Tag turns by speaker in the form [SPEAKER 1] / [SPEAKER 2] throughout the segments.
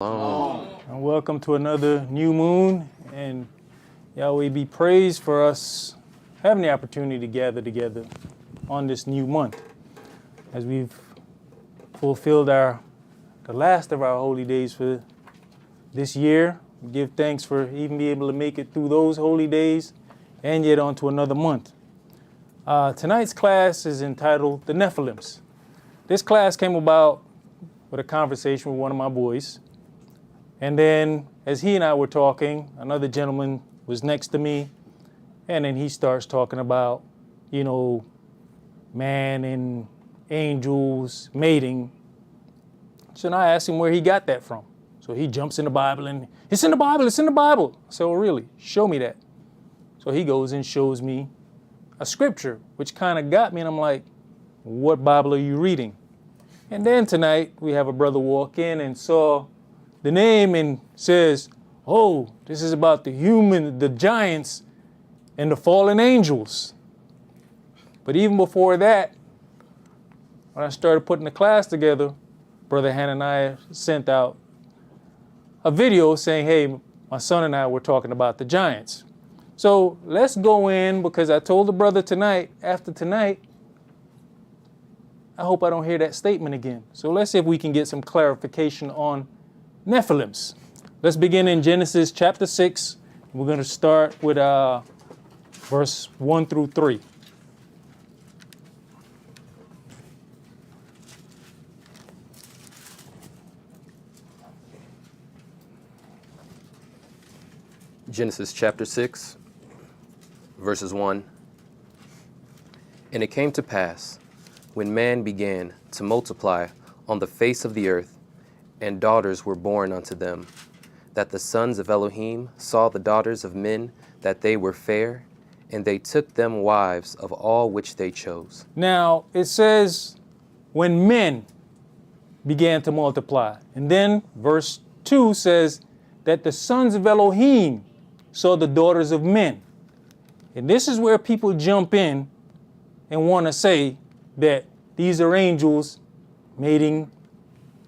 [SPEAKER 1] And welcome to another new moon, and Yahweh be praised for us having the opportunity to gather together on this new month as we've fulfilled the last of our holy days for this year. We give thanks for even being able to make it through those holy days and yet on to another month. Tonight's class is entitled The Nephilims. This class came about with a conversation with one of my boys. And then as he and I were talking, another gentleman was next to me. And then he starts talking about, man and angels mating. So I asked him where he got that from. So he jumps in the Bible and it's in the Bible, it's in the Bible. I said, oh, really? Show me that. So he goes and shows me a scripture, which kind of got me. And I'm like, what Bible are you reading? And then tonight we have a brother walk in and saw the name and says, oh, this is about the giants and the fallen angels. But even before that, when I started putting the class together, Brother Hananiah sent out a video saying, hey, my son and I were talking about the giants. So let's go in, because I told the brother tonight, after tonight, I hope I don't hear that statement again. So let's see if we can get some clarification on Nephilims. Let's begin in Genesis chapter 6. We're going to start with verse 1 through 3.
[SPEAKER 2] Genesis chapter 6, verses 1. And it came to pass, when man began to multiply on the face of the earth, and daughters were born unto them, that the sons of Elohim saw the daughters of men, that they were fair, and they took them wives of all which they chose.
[SPEAKER 1] Now, it says, when men began to multiply. And then verse 2 says that the sons of Elohim saw the daughters of men. And this is where people jump in and want to say that these are angels mating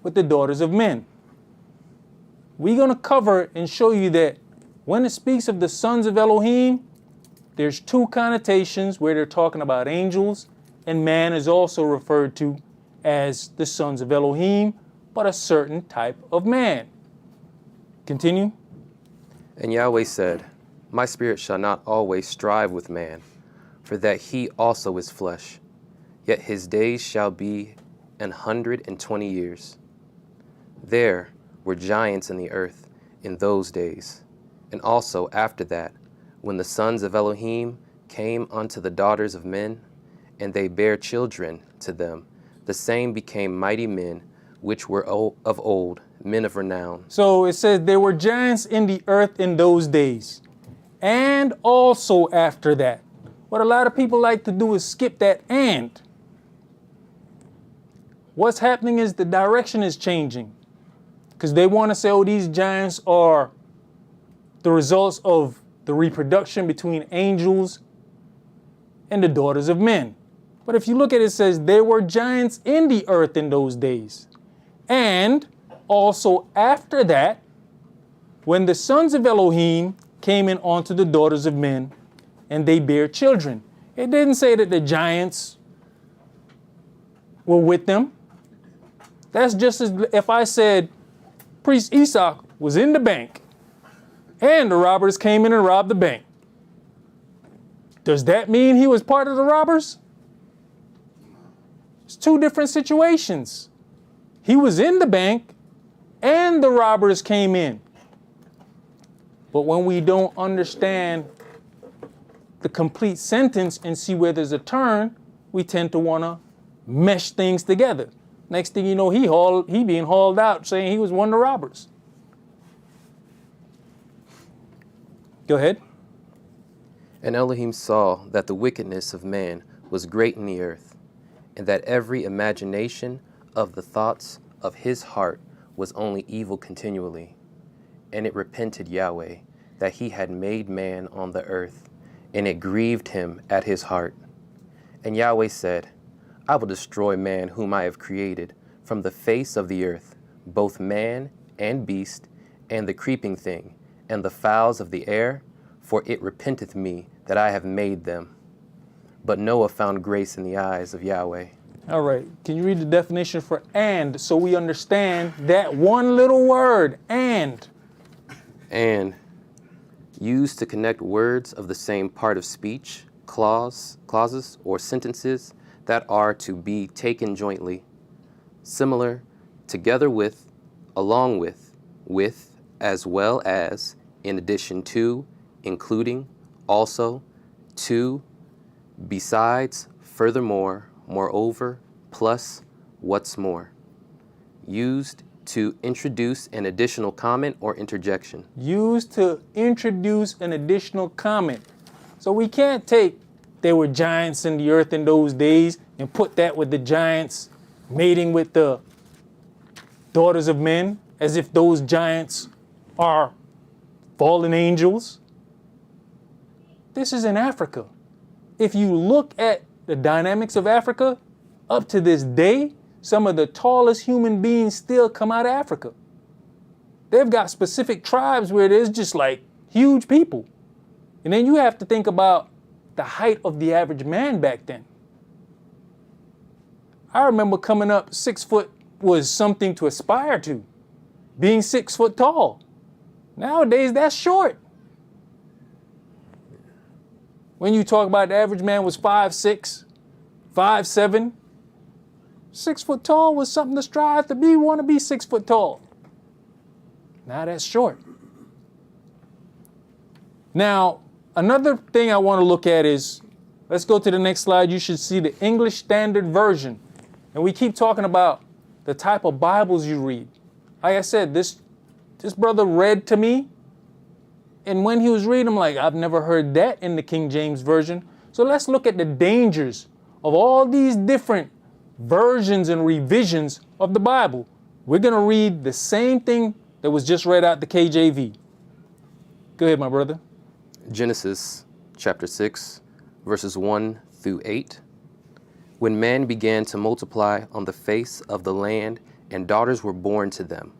[SPEAKER 1] with the daughters of men. We're going to cover and show you that when it speaks of the sons of Elohim, there's two connotations where they're talking about angels, and man is also referred to as the sons of Elohim, but a certain type of man. Continue.
[SPEAKER 2] And Yahweh said, my spirit shall not always strive with man, for that he also is flesh, yet his days shall be 120 years. There were giants in the earth in those days, and also after that, when the sons of Elohim came unto the daughters of men, and they bare children to them, the same became mighty men, which were of old, men of renown.
[SPEAKER 1] So it says there were giants in the earth in those days, and also after that. What a lot of people like to do is skip that and. What's happening is the direction is changing. Because they want to say, oh, these giants are the results of the reproduction between angels and the daughters of men. But if you look at it, it says there were giants in the earth in those days. And also after that, when the sons of Elohim came in onto the daughters of men, and they bare children. It didn't say that the giants were with them. That's just as if I said, Priest Esaac was in the bank and the robbers came in and robbed the bank. Does that mean he was part of the robbers? It's two different situations. He was in the bank and the robbers came in. But when we don't understand the complete sentence and see where there's a turn, we tend to want to mesh things together. Next thing you know, he being hauled out saying he was one of the robbers. Go ahead.
[SPEAKER 2] And Elohim saw that the wickedness of man was great in the earth, and that every imagination of the thoughts of his heart was only evil continually. And it repented Yahweh that he had made man on the earth, and it grieved him at his heart. And Yahweh said, I will destroy man whom I have created from the face of the earth, both man and beast, and the creeping thing, and the fowls of the air, for it repenteth me that I have made them. But Noah found grace in the eyes of Yahweh.
[SPEAKER 1] All right. Can you read the definition for and so we understand that one little word, and?
[SPEAKER 2] And used to connect words of the same part of speech, clauses, or sentences that are to be taken jointly, similar, together with, along with, as well as, in addition to, including, also, to, besides, furthermore, moreover, plus, what's more. Used to introduce an additional comment or interjection.
[SPEAKER 1] Used to introduce an additional comment. So we can't take there were giants in the earth in those days and put that with the giants mating with the daughters of men as if those giants are fallen angels. This is in Africa. If you look at the dynamics of Africa, up to this day, some of the tallest human beings still come out of Africa. They've got specific tribes where there's just like huge people. And then you have to think about the height of the average man back then. I remember coming up, 6 foot was something to aspire to, being 6 foot tall. Nowadays, that's short. When you talk about the average man was 5'6", 5'7", 6 foot tall was something to strive to be, want to be 6 foot tall. Now that's short. Now, another thing I want to look at is, let's go to the next slide. You should see the English Standard Version. And we keep talking about the type of Bibles you read. Like I said, this brother read to me. And when he was reading, I'm like, I've never heard that in the King James Version. So let's look at the dangers of all these different versions and revisions of the Bible. We're going to read the same thing that was just read out the KJV. Go ahead, my brother.
[SPEAKER 2] Genesis chapter 6, verses 1 through 8. When man began to multiply on the face of the land, and daughters were born to them,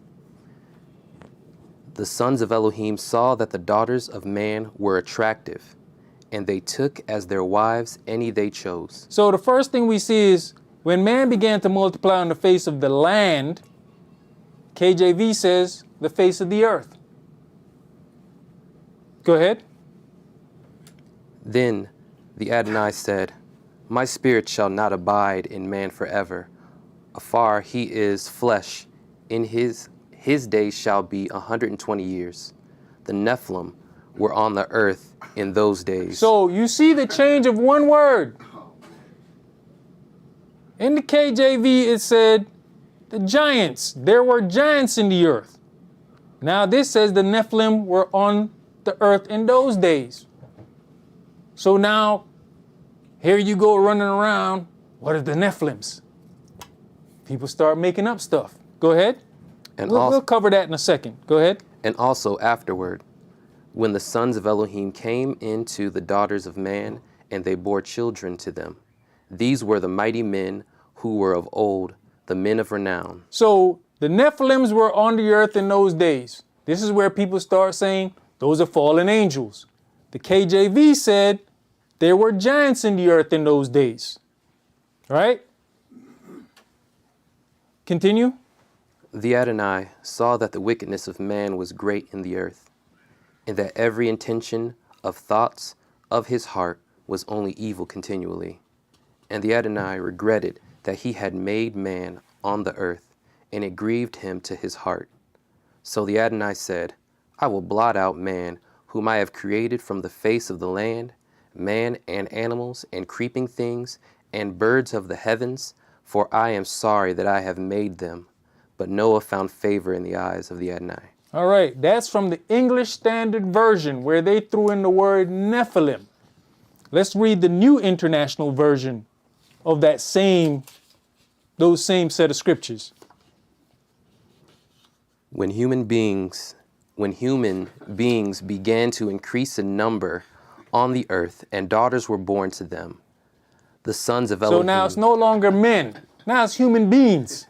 [SPEAKER 2] the sons of Elohim saw that the daughters of man were attractive, and they took as their wives any they chose.
[SPEAKER 1] So the first thing we see is when man began to multiply on the face of the land, KJV says the face of the earth. Go ahead.
[SPEAKER 2] Then the Adonai said, My spirit shall not abide in man forever. Afar he is flesh. In his days shall be 120 years. The Nephilim were on the earth in those days.
[SPEAKER 1] So you see the change of one word. In the KJV it said the giants. There were giants in the earth. Now this says the Nephilim were on the earth in those days. So now, here you go running around. What are the Nephilims? People start making up stuff. Go ahead.
[SPEAKER 2] And
[SPEAKER 1] we'll cover that in a second. Go ahead.
[SPEAKER 2] And also afterward, when the sons of Elohim came into the daughters of man, and they bore children to them. These were the mighty men who were of old, the men of renown.
[SPEAKER 1] So the Nephilims were on the earth in those days. This is where people start saying those are fallen angels. The KJV said there were giants in the earth in those days. Right? Continue.
[SPEAKER 2] The Adonai saw that the wickedness of man was great in the earth, and that every intention of thoughts of his heart was only evil continually. And the Adonai regretted that he had made man on the earth, and it grieved him to his heart. So the Adonai said, I will blot out man, whom I have created from the face of the land, man and animals and creeping things and birds of the heavens, for I am sorry that I have made them. But Noah found favor in the eyes of the Adonai.
[SPEAKER 1] All right, that's from the English Standard Version where they threw in the word Nephilim. Let's read the New International Version of those same set of scriptures.
[SPEAKER 2] When human beings began to increase in number on the earth, and daughters were born to them, the sons of Elohim.
[SPEAKER 1] So now it's no longer men. Now it's human beings.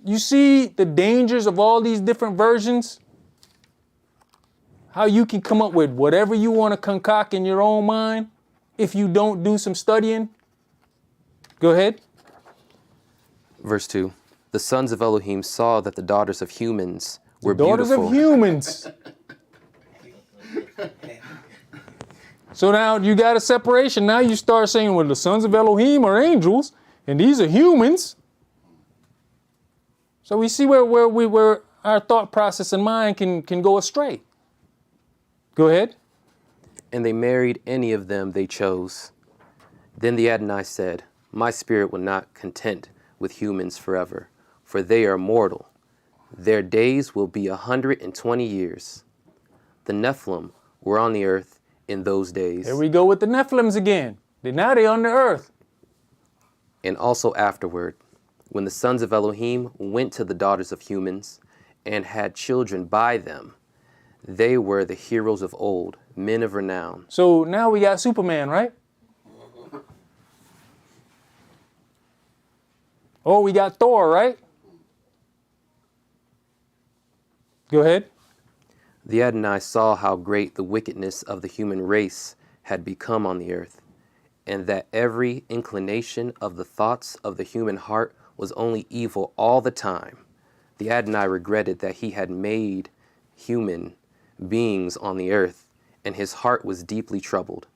[SPEAKER 1] you see the dangers of all these different versions? How you can come up with whatever you want to concoct in your own mind if you don't do some studying? Go ahead.
[SPEAKER 2] Verse 2. The sons of Elohim saw that the daughters of humans were
[SPEAKER 1] Daughters
[SPEAKER 2] beautiful.
[SPEAKER 1] of humans. So now you got a separation. Now you start saying, well, the sons of Elohim are angels, and these are humans. So we see where our thought process and mind can go astray. Go ahead.
[SPEAKER 2] And they married any of them they chose. Then the Adonai said, my spirit will not content with humans forever, for they are mortal. Their days will be 120 years. The Nephilim were on the earth in those days.
[SPEAKER 1] Here we go with the Nephilims again. Now they're on the earth.
[SPEAKER 2] And also afterward, when the sons of Elohim went to the daughters of humans and had children by them, they were the heroes of old, men of renown.
[SPEAKER 1] So now we got Superman, right? Oh, we got Thor, right? Go ahead.
[SPEAKER 2] The Adonai saw how great the wickedness of the human race had become on the earth, and that every inclination of the thoughts of the human heart was only evil all the time. The Adonai regretted that he had made human beings on the earth, and his heart was deeply troubled.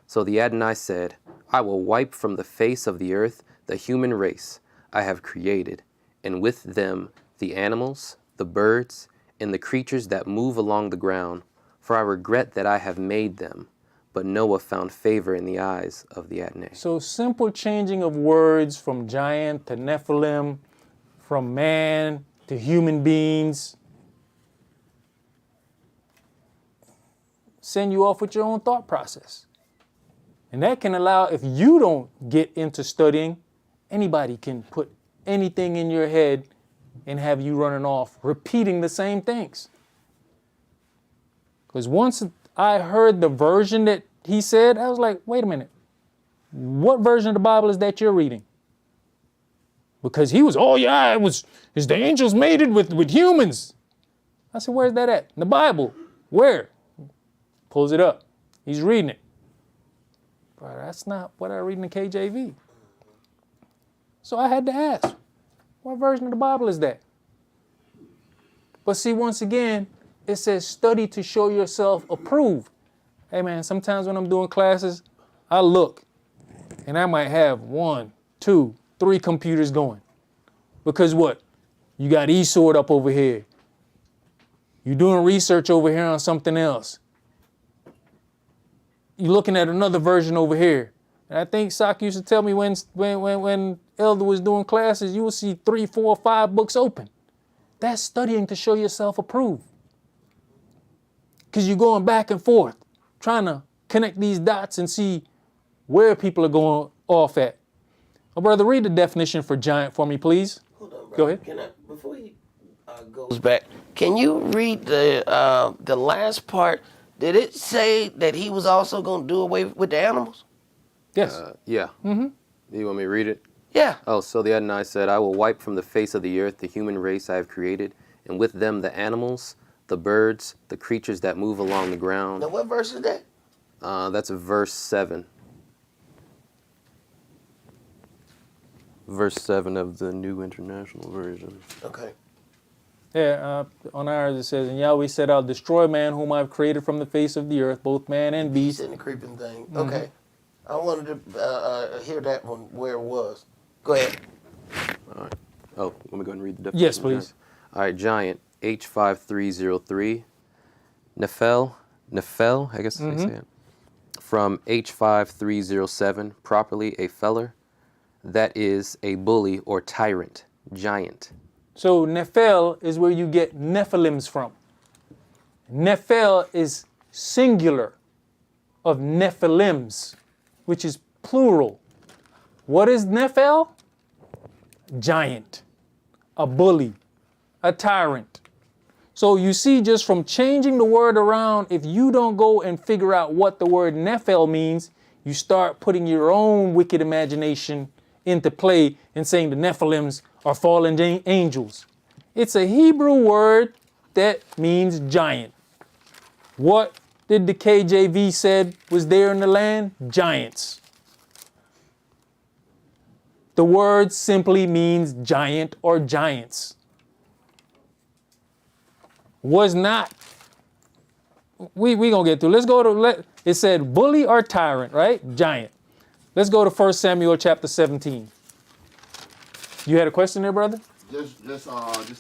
[SPEAKER 2] So the Adonai said, I will wipe from the face of the earth the human race I have created, and with them the animals, the birds, and the creatures that move along the ground, for I regret that I have made them. But Noah found favor in the eyes of the Adonai.
[SPEAKER 1] So simple changing of words from giant to Nephilim, from man to human beings. Send you off with your own thought process. And that can allow, if you don't get into studying, anybody can put anything in your head and have you running off, repeating the same things. Because once I heard the version that he said, I was like, wait a minute. What version of the Bible is that you're reading? Because he was, oh yeah, it's the angels mated with humans. I said, where's that at? In the Bible. Where? Pulls it up. He's reading it. But that's not what I read in the KJV. So I had to ask, what version of the Bible is that? But see, once again, it says study to show yourself approved. Hey man, sometimes when I'm doing classes, I look and I might have 1, 2, 3 computers going. Because what? You got eSword up over here. You're doing research over here on something else. You're looking at another version over here. And I think Esaac used to tell me when Elder was doing classes, you will see 3, 4, 5 books open. That's studying to show yourself approved. Because you're going back and forth, trying to connect these dots and see where people are going off at. Oh, brother, read the definition for giant for me, please.
[SPEAKER 3] Hold on, brother.
[SPEAKER 1] Go ahead.
[SPEAKER 3] Can I, before he goes back, can you read the last part? Did it say that he was also going to do away with the animals?
[SPEAKER 1] Yes.
[SPEAKER 2] Yeah. Mm-hmm. You want me to read it?
[SPEAKER 3] Yeah.
[SPEAKER 2] Oh, so the Adonai said, I will wipe from the face of the earth the human race I have created, and with them the animals, the birds, the creatures that move along the ground.
[SPEAKER 3] Now, what verse is that?
[SPEAKER 2] That's verse 7. Verse 7 of the New International Version.
[SPEAKER 3] Okay.
[SPEAKER 1] Yeah, on ours it says, and Yahweh said, I'll destroy man whom I've created from the face of the earth, both man and beast.
[SPEAKER 3] Beast and the creeping thing. Mm-hmm. Okay. I wanted to hear that one where it was. Go ahead.
[SPEAKER 2] All right. Oh, let me go and read the definition.
[SPEAKER 1] Yes, please.
[SPEAKER 2] All right, giant, H5303. Nephil, I guess they say it. From H5307, properly a feller. That is a bully or tyrant, giant.
[SPEAKER 1] So Nephil is where you get Nephilims from. Nephil is singular of Nephilims, which is plural. What is Nephil? Giant, a bully, a tyrant. So you see, just from changing the word around, if you don't go and figure out what the word Nephil means, you start putting your own wicked imagination into play and saying the Nephilims or fallen angels. It's a Hebrew word that means giant. What did the KJV said was there in the land? Giants. The word simply means giant or giants. Was not. We gonna get through. Let's go to, it said bully or tyrant, right? Giant. Let's go to 1 Samuel chapter 17. You had a question there, brother?
[SPEAKER 4] Just a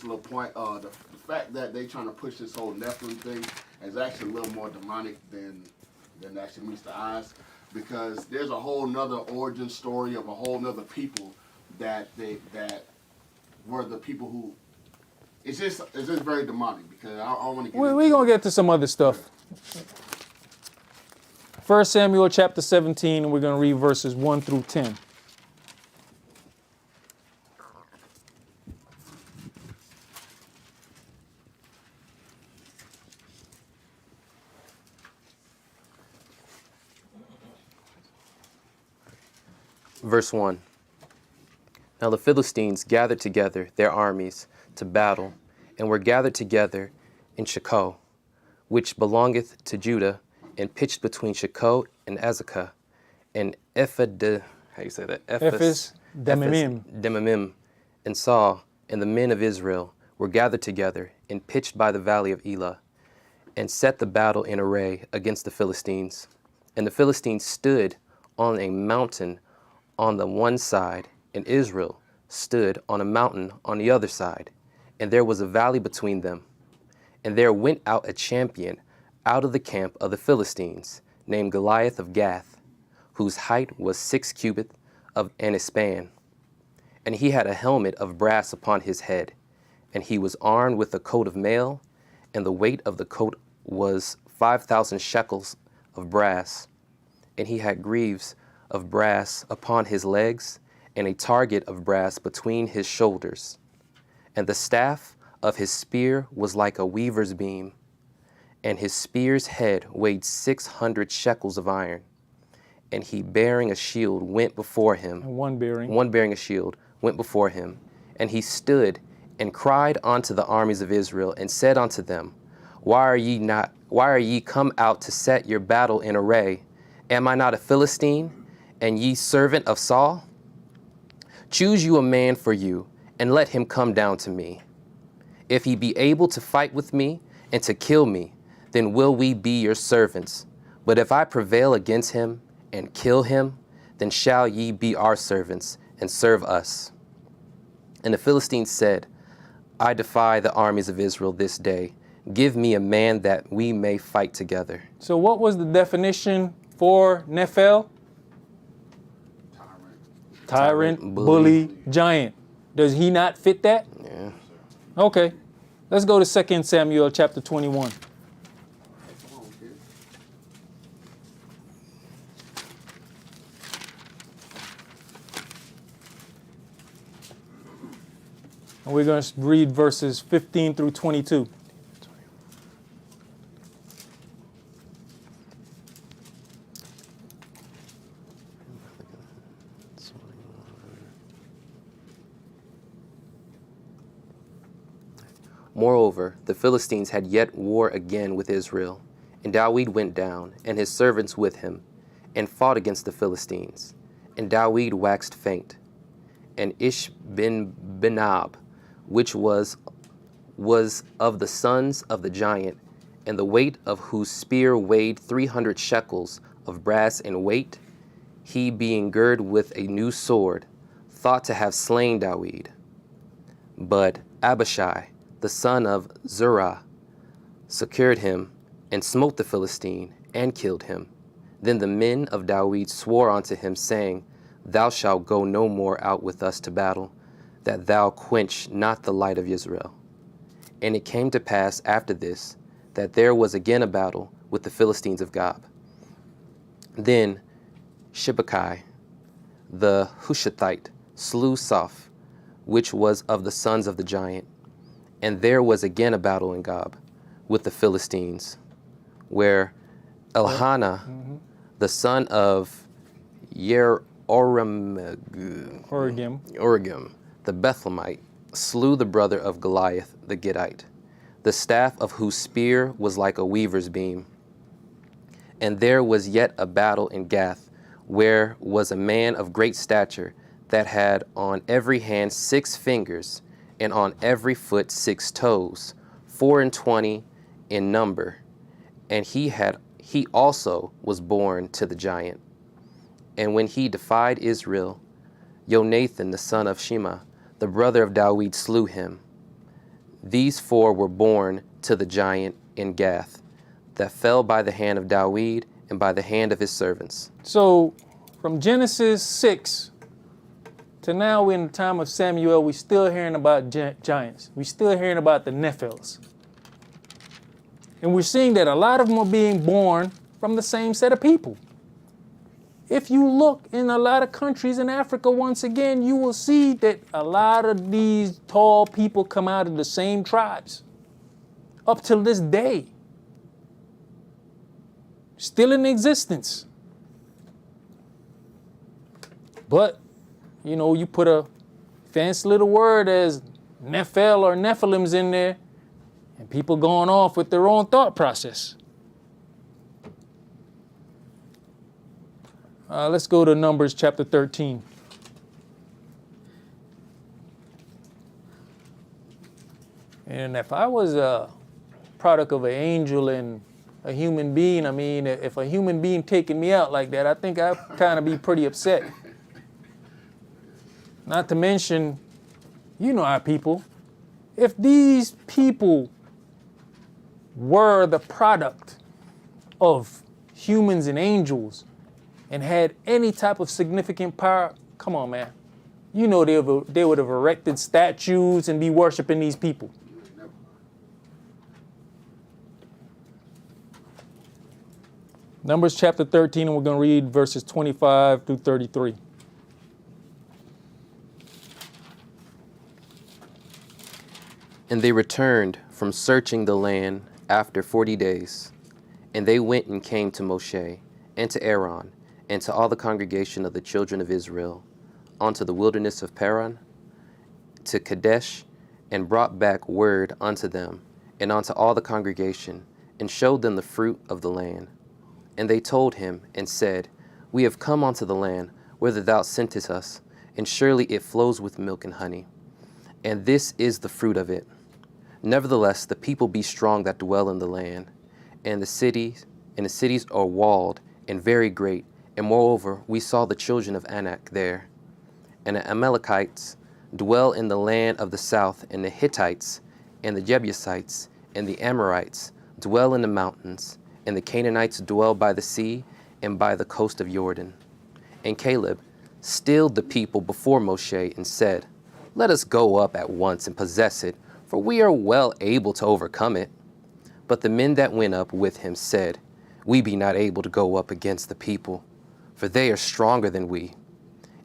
[SPEAKER 4] little point. The fact that they trying to push this whole Nephilim thing is actually a little more demonic than actually meets the eyes, because there's a whole nother origin story of a whole nother people that were the people who. It's just very demonic, because I want to get.
[SPEAKER 1] We're gonna get to some other stuff. 1 Samuel chapter 17, and we're gonna read verses 1 through 10.
[SPEAKER 2] Verse 1. Now the Philistines gathered together their armies to battle, and were gathered together in Shechoh, which belongeth to Judah, and pitched between Shechoh and Esaac, and Ephes Demimim, and Saul and the men of Israel were gathered together, and pitched by the valley of Elah, and set the battle in array against the Philistines. And the Philistines stood on a mountain on the one side, and Israel stood on a mountain on the other side, and there was a valley between them. And there went out a champion out of the camp of the Philistines, named Goliath of Gath, whose height was 6 cubits and a span. And he had a helmet of brass upon his head, and he was armed with a coat of mail, and the weight of the coat was 5,000 shekels of brass. And he had greaves of brass upon his legs, and a target of brass between his shoulders. And the staff of his spear was like a weaver's beam, and his spear's head weighed 600 shekels of iron. And he bearing a shield went before him.
[SPEAKER 1] And one
[SPEAKER 2] bearing a shield went before him. And he stood and cried unto the armies of Israel, and said unto them, Why are ye come out to set your battle in array? Am I not a Philistine, and ye servant of Saul? Choose you a man for you, and let him come down to me. If he be able to fight with me and to kill me, then will we be your servants. But if I prevail against him and kill him, then shall ye be our servants and serve us. And the Philistines said, I defy the armies of Israel this day. Give me a man that we may fight together.
[SPEAKER 1] So what was the definition for Nephil? Tyrant, bully, giant. Does he not fit that?
[SPEAKER 2] Yeah.
[SPEAKER 1] Okay. Let's go to 2 Samuel chapter 21. And we're going to read verses 15 through 22.
[SPEAKER 2] Moreover, the Philistines had yet war again with Israel, and David went down, and his servants with him, and fought against the Philistines. And David waxed faint. And Ishbi-benob, which was of the sons of the giant, and the weight of whose spear weighed 300 shekels of brass in weight, he being girded with a new sword, thought to have slain David. But Abishai, the son of Zerah, secured him, and smote the Philistine, and killed him. Then the men of David swore unto him, saying, Thou shalt go no more out with us to battle, that thou quench not the light of Israel. And it came to pass after this, that there was again a battle with the Philistines of Gob. Then Shibbekai, the Hushathite, slew Soph, which was of the sons of the giant. And there was again a battle in Gob with the Philistines, where Elhanah, the son of Origim, the Bethlehemite, slew the brother of Goliath the Gittite, the staff of whose spear was like a weaver's beam. And there was yet a battle in Gath, where was a man of great stature, that had on every hand 6 fingers, and on every foot 6 toes, 24 in number. And he also was born to the giant. And when he defied Israel, Jonathan the son of Shema, the brother of David, slew him. These 4 were born to the giant in Gath, that fell by the hand of David and by the hand of his servants.
[SPEAKER 1] So from Genesis 6 to now in the time of Samuel, we're still hearing about giants. We're still hearing about the Nephilims. And we're seeing that a lot of them are being born from the same set of people. If you look in a lot of countries in Africa, once again, you will see that a lot of these tall people come out of the same tribes. Up till this day. Still in existence. But, you know, you put a fancy little word as Nephil or Nephilims in there, and people going off with their own thought process. Let's go to Numbers chapter 13. And if I was a product of an angel and a human being, I mean, if a human being taking me out like that, I think I'd kind of be pretty upset. Not to mention, you know our people. If these people were the product of humans and angels and had any type of significant power, come on, man. You know they would have erected statues and be worshiping these people. Numbers chapter 13, and we're going to read verses 25 through 33.
[SPEAKER 2] And they returned from searching the land after 40 days. And they went and came to Moshe, and to Aaron, and to all the congregation of the children of Israel, unto the wilderness of Paran, to Kadesh, and brought back word unto them, and unto all the congregation, and showed them the fruit of the land. And they told him, and said, We have come unto the land, whither thou sentest us, and surely it flows with milk and honey. And this is the fruit of it. Nevertheless, the people be strong that dwell in the land, and the cities are walled and very great. And moreover, we saw the children of Anak there. And the Amalekites dwell in the land of the south, and the Hittites, and the Jebusites, and the Amorites dwell in the mountains, and the Canaanites dwell by the sea and by the coast of Jordan. And Caleb stilled the people before Moshe and said, Let us go up at once and possess it, for we are well able to overcome it. But the men that went up with him said, We be not able to go up against the people, for they are stronger than we.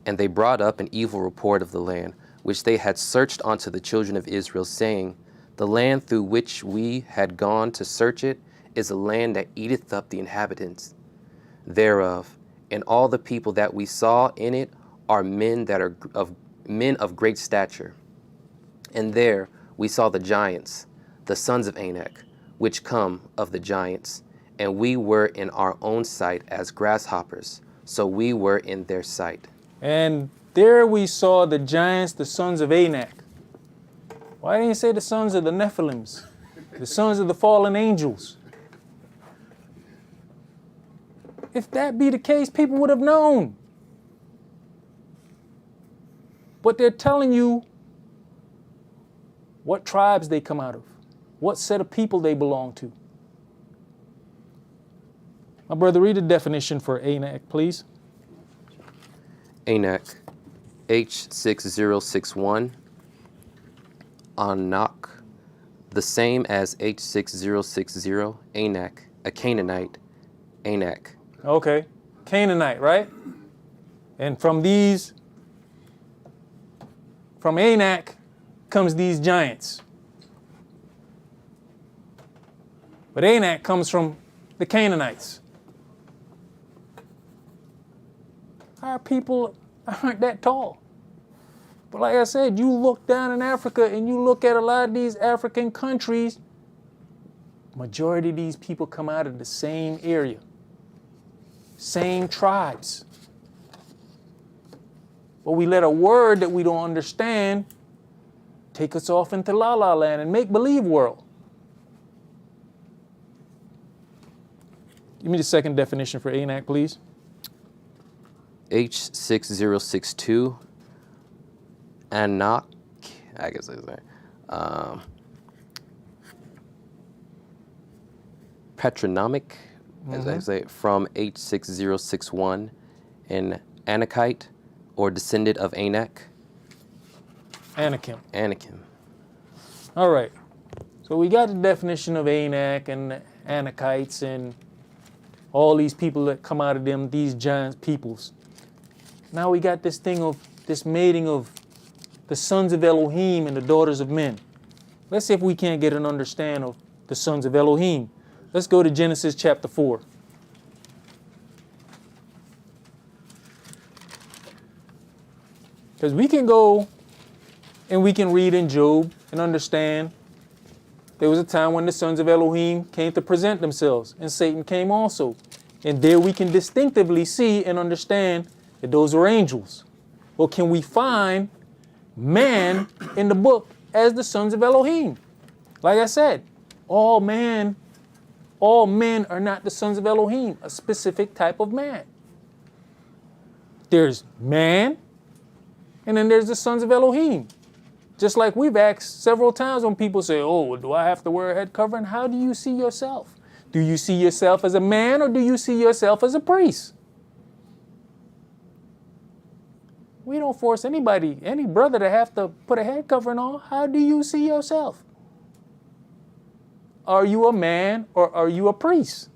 [SPEAKER 2] And they brought up an evil report of the land, which they had searched unto the children of Israel, saying, The land through which we had gone to search it is a land that eateth up the inhabitants thereof. And all the people that we saw in it are men of great stature. And there we saw the giants, the sons of Anak, which come of the giants. And we were in our own sight as grasshoppers, so we were in their sight.
[SPEAKER 1] And there we saw the giants, the sons of Anak. Why didn't you say the sons of the Nephilims? The sons of the fallen angels? If that be the case, people would have known. But they're telling you what tribes they come out of, what set of people they belong to. My brother, read the definition for Anak, please.
[SPEAKER 2] Anak, H6061. Anak, the same as H6060. Anak, a Canaanite. Anak.
[SPEAKER 1] Okay, Canaanite, right? And from Anak comes these giants. But Anak comes from the Canaanites. Our people aren't that tall. But like I said, you look down in Africa and you look at a lot of these African countries, majority of these people come out of the same area, same tribes. But we let a word that we don't understand take us off into La La Land and make-believe world. Give me the second definition for Anak, please.
[SPEAKER 2] H6062, Anak, I guess that's right. Patronymic, as I say, from H6061, an Anakite, or descendant of Anak.
[SPEAKER 1] Anakim.
[SPEAKER 2] Anakim.
[SPEAKER 1] All right. So we got the definition of Anak and Anakites and all these people that come out of them, these giant peoples. Now we got this thing of this mating of the sons of Elohim and the daughters of men. Let's see if we can't get an understanding of the sons of Elohim. Let's go to Genesis chapter 4. Because we can go and we can read in Job and understand there was a time when the sons of Elohim came to present themselves, and Satan came also. And there we can distinctively see and understand that those were angels. Well, can we find man in the book as the sons of Elohim? Like I said, all men are not the sons of Elohim, a specific type of man. There's man, and then there's the sons of Elohim. Just like we've asked several times when people say, oh, do I have to wear a head covering? How do you see yourself? Do you see yourself as a man or do you see yourself as a priest? We don't force anybody, any brother to have to put a head covering on. How do you see yourself? Are you a man or are you a priest?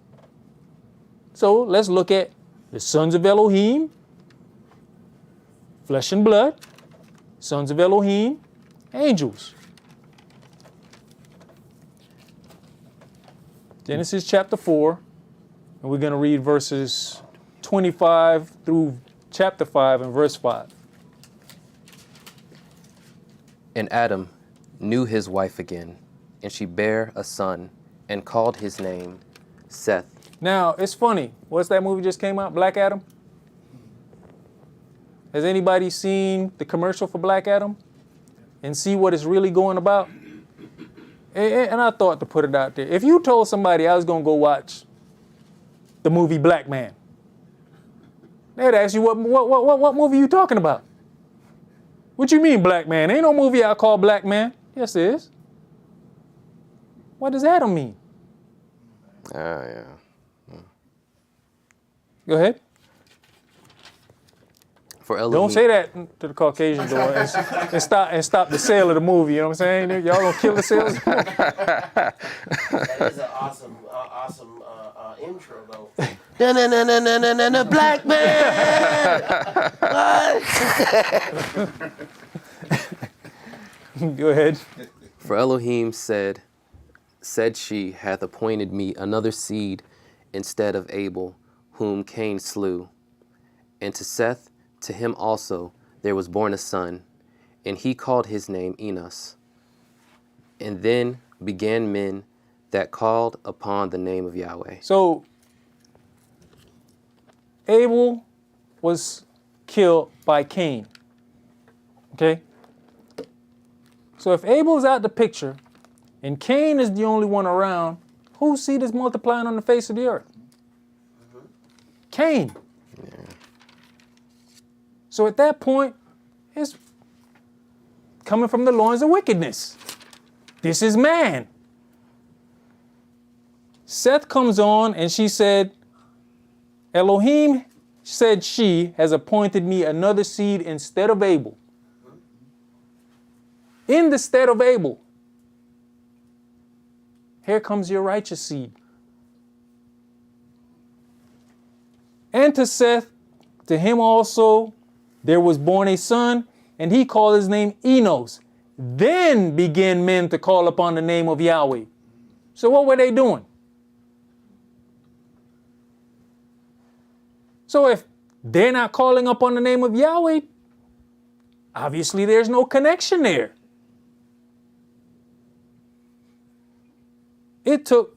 [SPEAKER 1] So let's look at the sons of Elohim, flesh and blood, sons of Elohim, angels. Genesis chapter 4, and we're going to read verses 25 through chapter 5 and verse 5.
[SPEAKER 2] And Adam knew his wife again, and she bare a son, and called his name Seth.
[SPEAKER 1] Now, it's funny. What's that movie just came out? Black Adam? Has anybody seen the commercial for Black Adam and see what it's really going about? And I thought to put it out there. If you told somebody I was going to go watch the movie Black Man, they'd ask you, what movie you talking about? What you mean Black Man? Ain't no movie I call Black Man. Yes, there is. What does Adam mean?
[SPEAKER 2] Yeah.
[SPEAKER 1] Go ahead.
[SPEAKER 2] For Elohim,
[SPEAKER 1] Don't say that to the Caucasian door and stop the sale of the movie. You know what I'm saying? Y'all gonna kill the sales.
[SPEAKER 3] That is an awesome intro, though. No, black man. What?
[SPEAKER 1] Go ahead.
[SPEAKER 2] For Elohim said she hath appointed me another seed instead of Abel, whom Cain slew. And to Seth, to him also there was born a son, and he called his name Enos. And then began men that called upon the name of Yahweh.
[SPEAKER 1] So Abel was killed by Cain. Okay? So if Abel's out the picture and Cain is the only one around, whose seed is multiplying on the face of the earth? Cain.
[SPEAKER 2] Yeah.
[SPEAKER 1] So at that point, it's coming from the loins of wickedness. This is man. Seth comes on and she said, Elohim said she has appointed me another seed instead of Abel. In the stead of Abel, here comes your righteous seed. And to Seth, to him also, there was born a son, and he called his name Enos. Then began men to call upon the name of Yahweh. So what were they doing? So if they're not calling upon the name of Yahweh, Obviously, there's no connection there. It took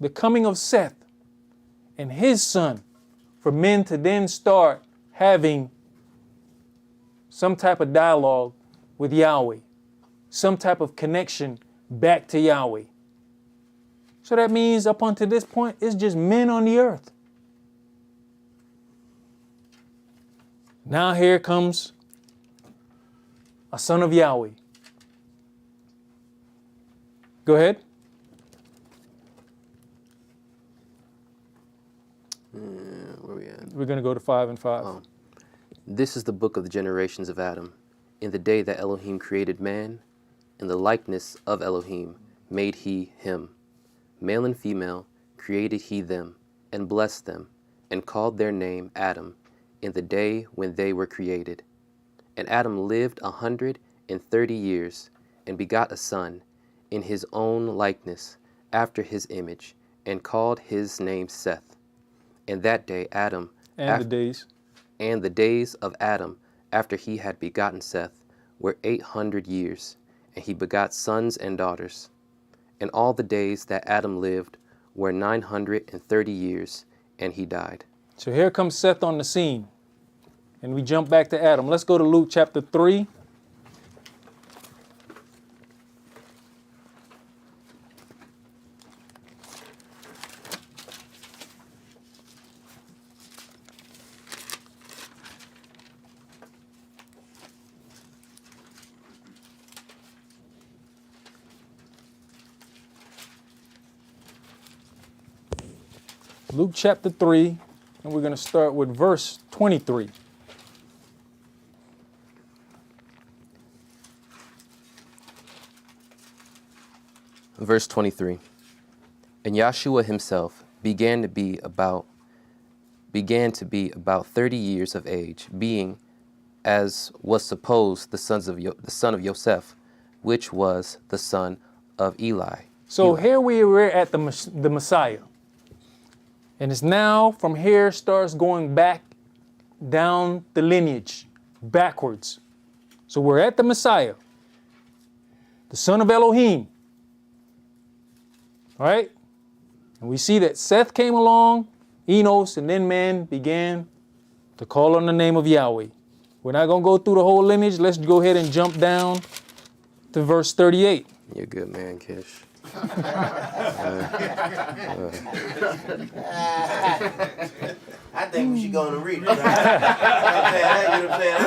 [SPEAKER 1] the coming of Seth and his son for men to then start having some type of dialogue with Yahweh, some type of connection back to Yahweh. So that means up until this point, it's just men on the earth. Now here comes a son of Yahweh. Go ahead.
[SPEAKER 2] Where we at?
[SPEAKER 1] We're going to go to 5 and 5.
[SPEAKER 2] Oh. This is the book of the generations of Adam. In the day that Elohim created man, in the likeness of Elohim made he him. Male and female created he them, and blessed them, and called their name Adam, in the day when they were created. And Adam lived 130 years, and begot a son, in his own likeness, after his image, and called his name Seth. And that day Adam,
[SPEAKER 1] And
[SPEAKER 2] the days of Adam, after he had begotten Seth, were 800 years, and he begot sons and daughters. And all the days that Adam lived were 930 years, and he died.
[SPEAKER 1] So here comes Seth on the scene. And we jump back to Adam. Let's go to Luke chapter 3. Luke chapter 3, and we're going to start with verse 23.
[SPEAKER 2] Verse 23. And Yahshua himself began to be about 30 years of age, being, as was supposed, the son of Joseph, which was the son of Eli.
[SPEAKER 1] So here we were at the Messiah. And it's now from here starts going back down the lineage, backwards. So we're at the Messiah, the son of Elohim. All right? And we see that Seth came along, Enos, and then man began to call on the name of Yahweh. We're not going to go through the whole lineage. Let's go ahead and jump down to verse 38.
[SPEAKER 2] You're a good man, Kish.
[SPEAKER 3] I think we should go on and read it. Right?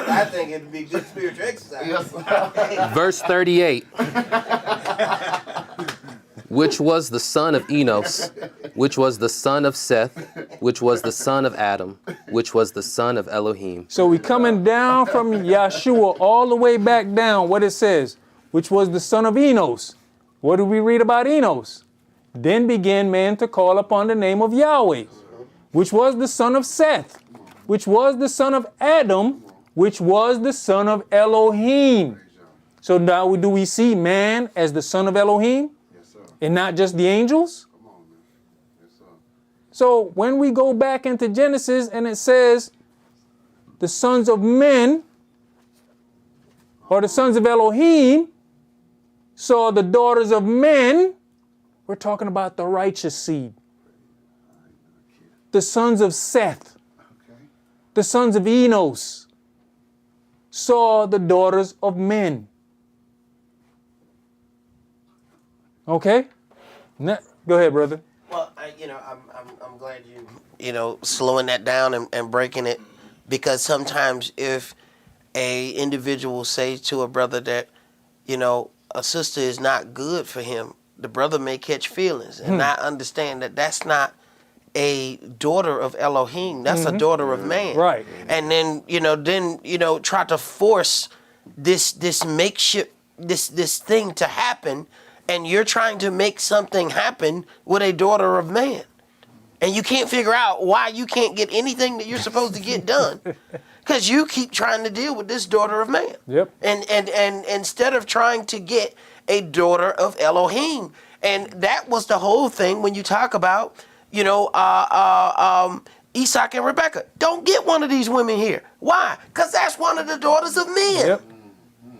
[SPEAKER 3] I think it'd be good spiritual exercise.
[SPEAKER 2] Verse 38. Which was the son of Enos, which was the son of Seth, which was the son of Adam, which was the son of Elohim.
[SPEAKER 1] So we coming down from Yahshua all the way back down, what it says, which was the son of Enos. What do we read about Enos? Then began man to call upon the name of Yahweh, which was the son of Seth, which was the son of Adam, which was the son of Elohim. So now do we see man as the son of Elohim? And not just the angels?
[SPEAKER 4] Come on, man. Yes, sir.
[SPEAKER 1] So when we go back into Genesis and it says the sons of men or the sons of Elohim saw the daughters of men, we're talking about the righteous seed. The sons of Seth, the sons of Enos saw the daughters of men. Okay? Go ahead, brother.
[SPEAKER 3] Well, I'm glad you slowing that down and breaking it, because sometimes if a individual says to a brother that, a sister is not good for him, the brother may catch feelings and not understand that that's not a daughter of Elohim, that's a daughter of man.
[SPEAKER 1] Right.
[SPEAKER 3] And then, try to force this makeshift, this thing to happen. And you're trying to make something happen with a daughter of man. And you can't figure out why you can't get anything that you're supposed to get done. Because you keep trying to deal with this daughter of man.
[SPEAKER 1] Yep.
[SPEAKER 3] And instead of trying to get a daughter of Elohim. And that was the whole thing when you talk about, Esaac and Rebekah. Don't get one of these women here. Why? Because that's one of the daughters of men.
[SPEAKER 1] Yep.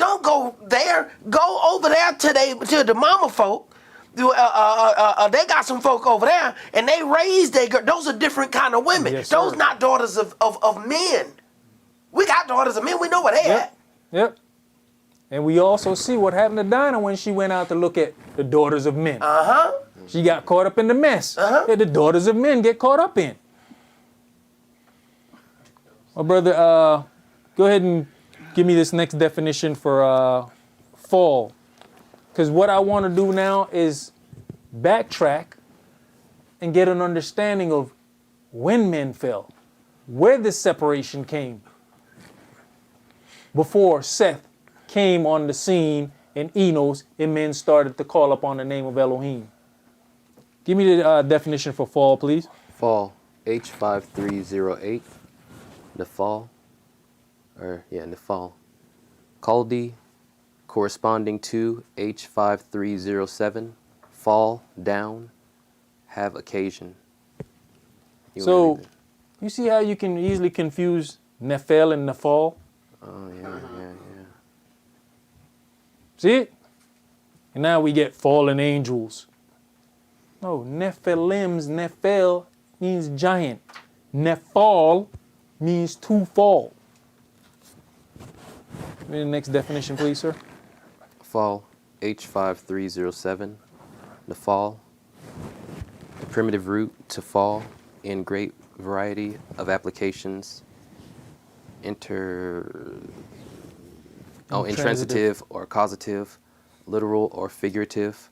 [SPEAKER 3] Don't go there. Go over there to the mama folk. They got some folk over there, and they raised their girls. Those are different kind of women.
[SPEAKER 1] Yes,
[SPEAKER 3] Those
[SPEAKER 1] sir.
[SPEAKER 3] not daughters of men. We got daughters of men. We know where they at.
[SPEAKER 1] Yep. And we also see what happened to Dinah when she went out to look at the daughters of men.
[SPEAKER 3] Uh-huh.
[SPEAKER 1] She got caught up in the mess that the daughters of men get caught up in. Well, brother, go ahead and give me this next definition for fall. Because what I want to do now is backtrack and get an understanding of when men fell, where this separation came. Before Seth came on the scene in Enos, and men started to call upon the name of Elohim. Give me the definition for fall, please.
[SPEAKER 2] Fall, H5308. Nephal. Chaldee, corresponding to H5307. Fall, down, have occasion.
[SPEAKER 1] So, you see how you can easily confuse Nephil and Nephal?
[SPEAKER 2] Oh, yeah.
[SPEAKER 1] See it? And now we get fallen angels. No, Nephilims, Nephil means giant. Nephal means to fall. Give me the next definition, please, sir.
[SPEAKER 2] Fall, H5307. Nephal, the primitive root to fall in great variety of applications. Intransitive or causative, literal or figurative,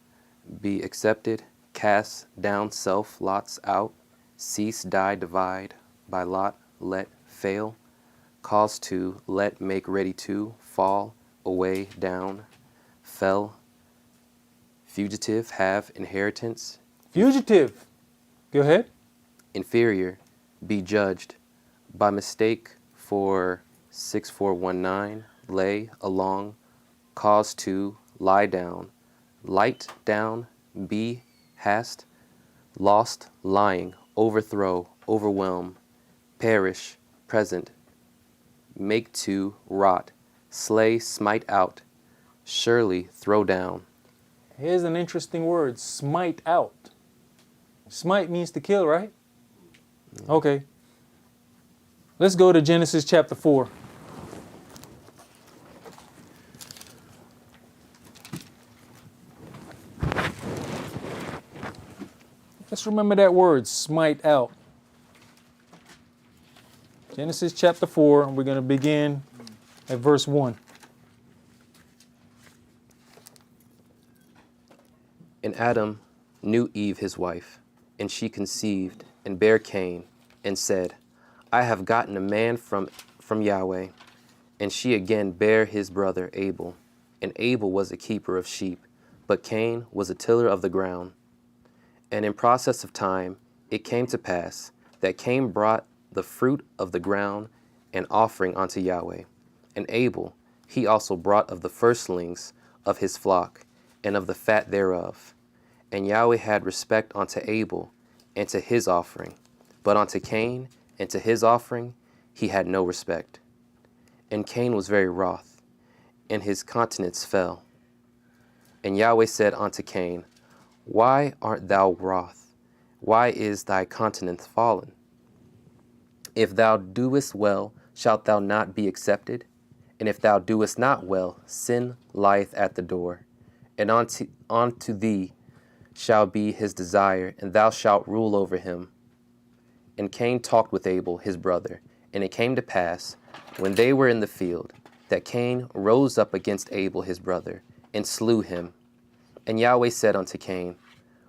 [SPEAKER 2] be accepted, cast down self, lots out, cease, die, divide, by lot, let, fail, cause to, let, make ready to, fall, away, down, fell, fugitive, have, inheritance,
[SPEAKER 1] Fugitive. Go ahead.
[SPEAKER 2] inferior, be judged, by mistake for 6419, lay, along, cause to, lie down, light down, be, hast, lost, lying, overthrow, overwhelm, perish, present, make to, rot, slay, smite out, surely, throw down.
[SPEAKER 1] Here's an interesting word, smite out. Smite means to kill, right? Okay. Let's go to Genesis chapter 4. Let's remember that word, smite out. Genesis chapter 4, and we're going to begin at verse 1.
[SPEAKER 2] And Adam knew Eve his wife, and she conceived, and bare Cain, and said, I have gotten a man from Yahweh. And she again bare his brother Abel. And Abel was a keeper of sheep, but Cain was a tiller of the ground. And in process of time it came to pass that Cain brought the fruit of the ground an offering unto Yahweh. And Abel, he also brought of the firstlings of his flock, and of the fat thereof. And Yahweh had respect unto Abel, and to his offering, but unto Cain, and to his offering, he had no respect. And Cain was very wroth, and his countenance fell. And Yahweh said unto Cain, Why art thou wroth? Why is thy countenance fallen? If thou doest well, shalt thou not be accepted? And if thou doest not well, sin lieth at the door. And unto thee shall be his desire, and thou shalt rule over him. And Cain talked with Abel his brother. And it came to pass, when they were in the field, that Cain rose up against Abel his brother, and slew him. And Yahweh said unto Cain,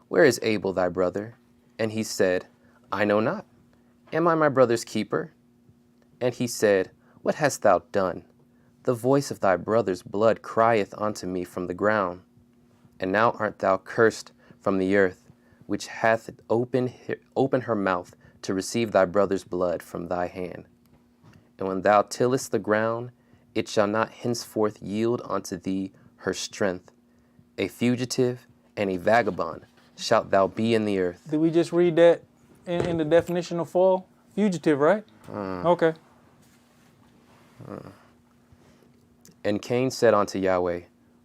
[SPEAKER 2] Where is Abel thy brother? And he said, I know not. Am I my brother's keeper? And he said, What hast thou done? The voice of thy brother's blood crieth unto me from the ground. And now art thou cursed from the earth, which hath opened her mouth to receive thy brother's blood from thy hand. And when thou tillest the ground, it shall not henceforth yield unto thee her strength. A fugitive and a vagabond shalt thou be in the earth.
[SPEAKER 1] Did we just read that in the definition of fall? Fugitive, right? Okay.
[SPEAKER 2] And Cain said unto Yahweh,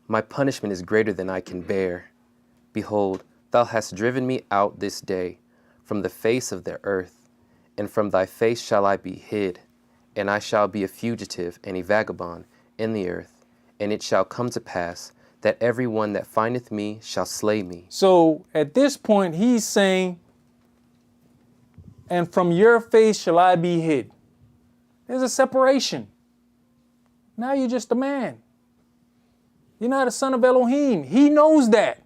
[SPEAKER 2] My punishment is greater than I can bear. Behold, thou hast driven me out this day from the face of the earth, and from thy face shall I be hid, and I shall be a fugitive and a vagabond in the earth. And it shall come to pass that every one that findeth me shall slay me.
[SPEAKER 1] So at this point, he's saying, and from your face shall I be hid. There's a separation. Now you're just a man. You're not a son of Elohim. He knows that.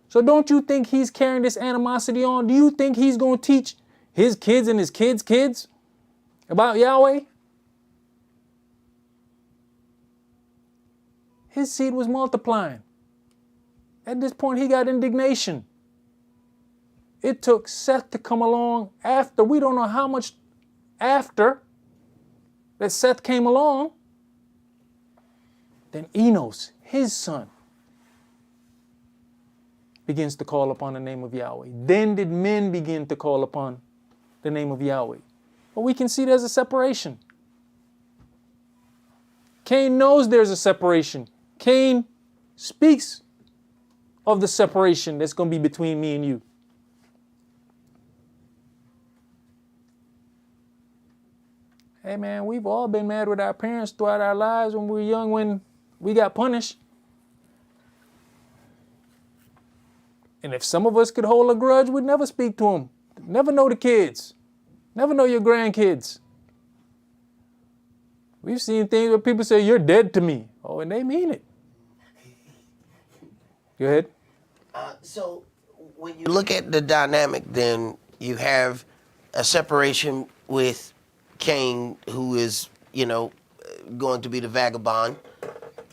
[SPEAKER 1] So don't you think he's carrying this animosity on? Do you think he's going to teach his kids and his kids' kids about Yahweh? His seed was multiplying. At this point, he got indignation. It took Seth to come along after, we don't know how much after that Seth came along. Then Enos, his son, begins to call upon the name of Yahweh. Then did men begin to call upon the name of Yahweh. But we can see there's a separation. Cain knows there's a separation. Cain speaks of the separation that's going to be between me and you. Hey man, we've all been mad with our parents throughout our lives when we were young, when we got punished. And if some of us could hold a grudge, we'd never speak to them. Never know the kids. Never know your grandkids. We've seen things where people say, you're dead to me. Oh, and they mean it. Go ahead.
[SPEAKER 3] So when you look at the dynamic, then you have a separation with Cain, who is, going to be the vagabond.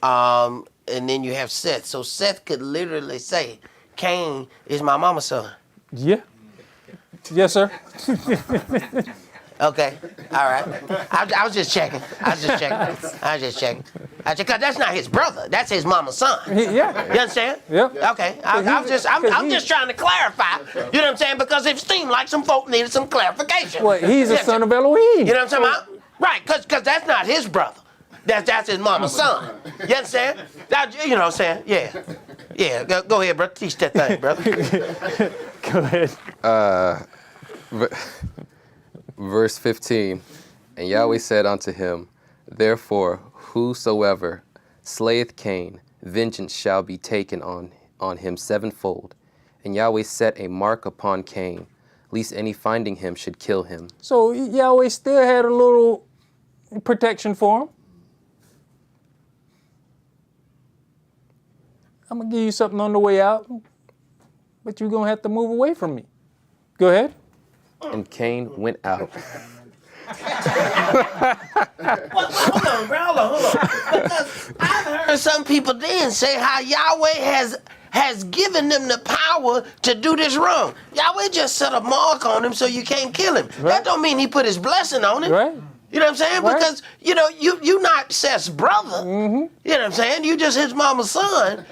[SPEAKER 3] And then you have Seth. So Seth could literally say, Cain is my mama's son.
[SPEAKER 1] Yeah. Yes, sir.
[SPEAKER 3] Okay. All right. I was just checking. Because that's not his brother. That's his mama's son.
[SPEAKER 1] Yeah.
[SPEAKER 3] You understand?
[SPEAKER 1] Yep.
[SPEAKER 3] Okay. I'm just trying to clarify. You know what I'm saying? Because it seemed like some folk needed some clarification.
[SPEAKER 1] Well, he's a son of Elohim.
[SPEAKER 3] You know what I'm talking about? Right. Because that's not his brother. That's his mama's son. You understand? You know what I'm saying? Yeah. Yeah. Go ahead, bro. Teach that thing, brother.
[SPEAKER 1] Go ahead.
[SPEAKER 2] Verse 15, And Yahweh said unto him, Therefore whosoever slayeth Cain, vengeance shall be taken on him sevenfold. And Yahweh set a mark upon Cain, lest any finding him should kill him.
[SPEAKER 1] So Yahweh still had a little protection for him. I'm going to give you something on the way out, but you're going to have to move away from me. Go ahead.
[SPEAKER 2] And Cain went out.
[SPEAKER 3] Hold on, bro. Hold on. Because I've heard some people then say how Yahweh has given them the power to do this wrong. Yahweh just set a mark on him so you can't kill him. Right. That don't mean he put his blessing on him.
[SPEAKER 1] Right.
[SPEAKER 3] You know what I'm saying?
[SPEAKER 1] Right.
[SPEAKER 3] Because, you not Seth's brother. Mm-hmm. You know what I'm saying? You just his mama's son.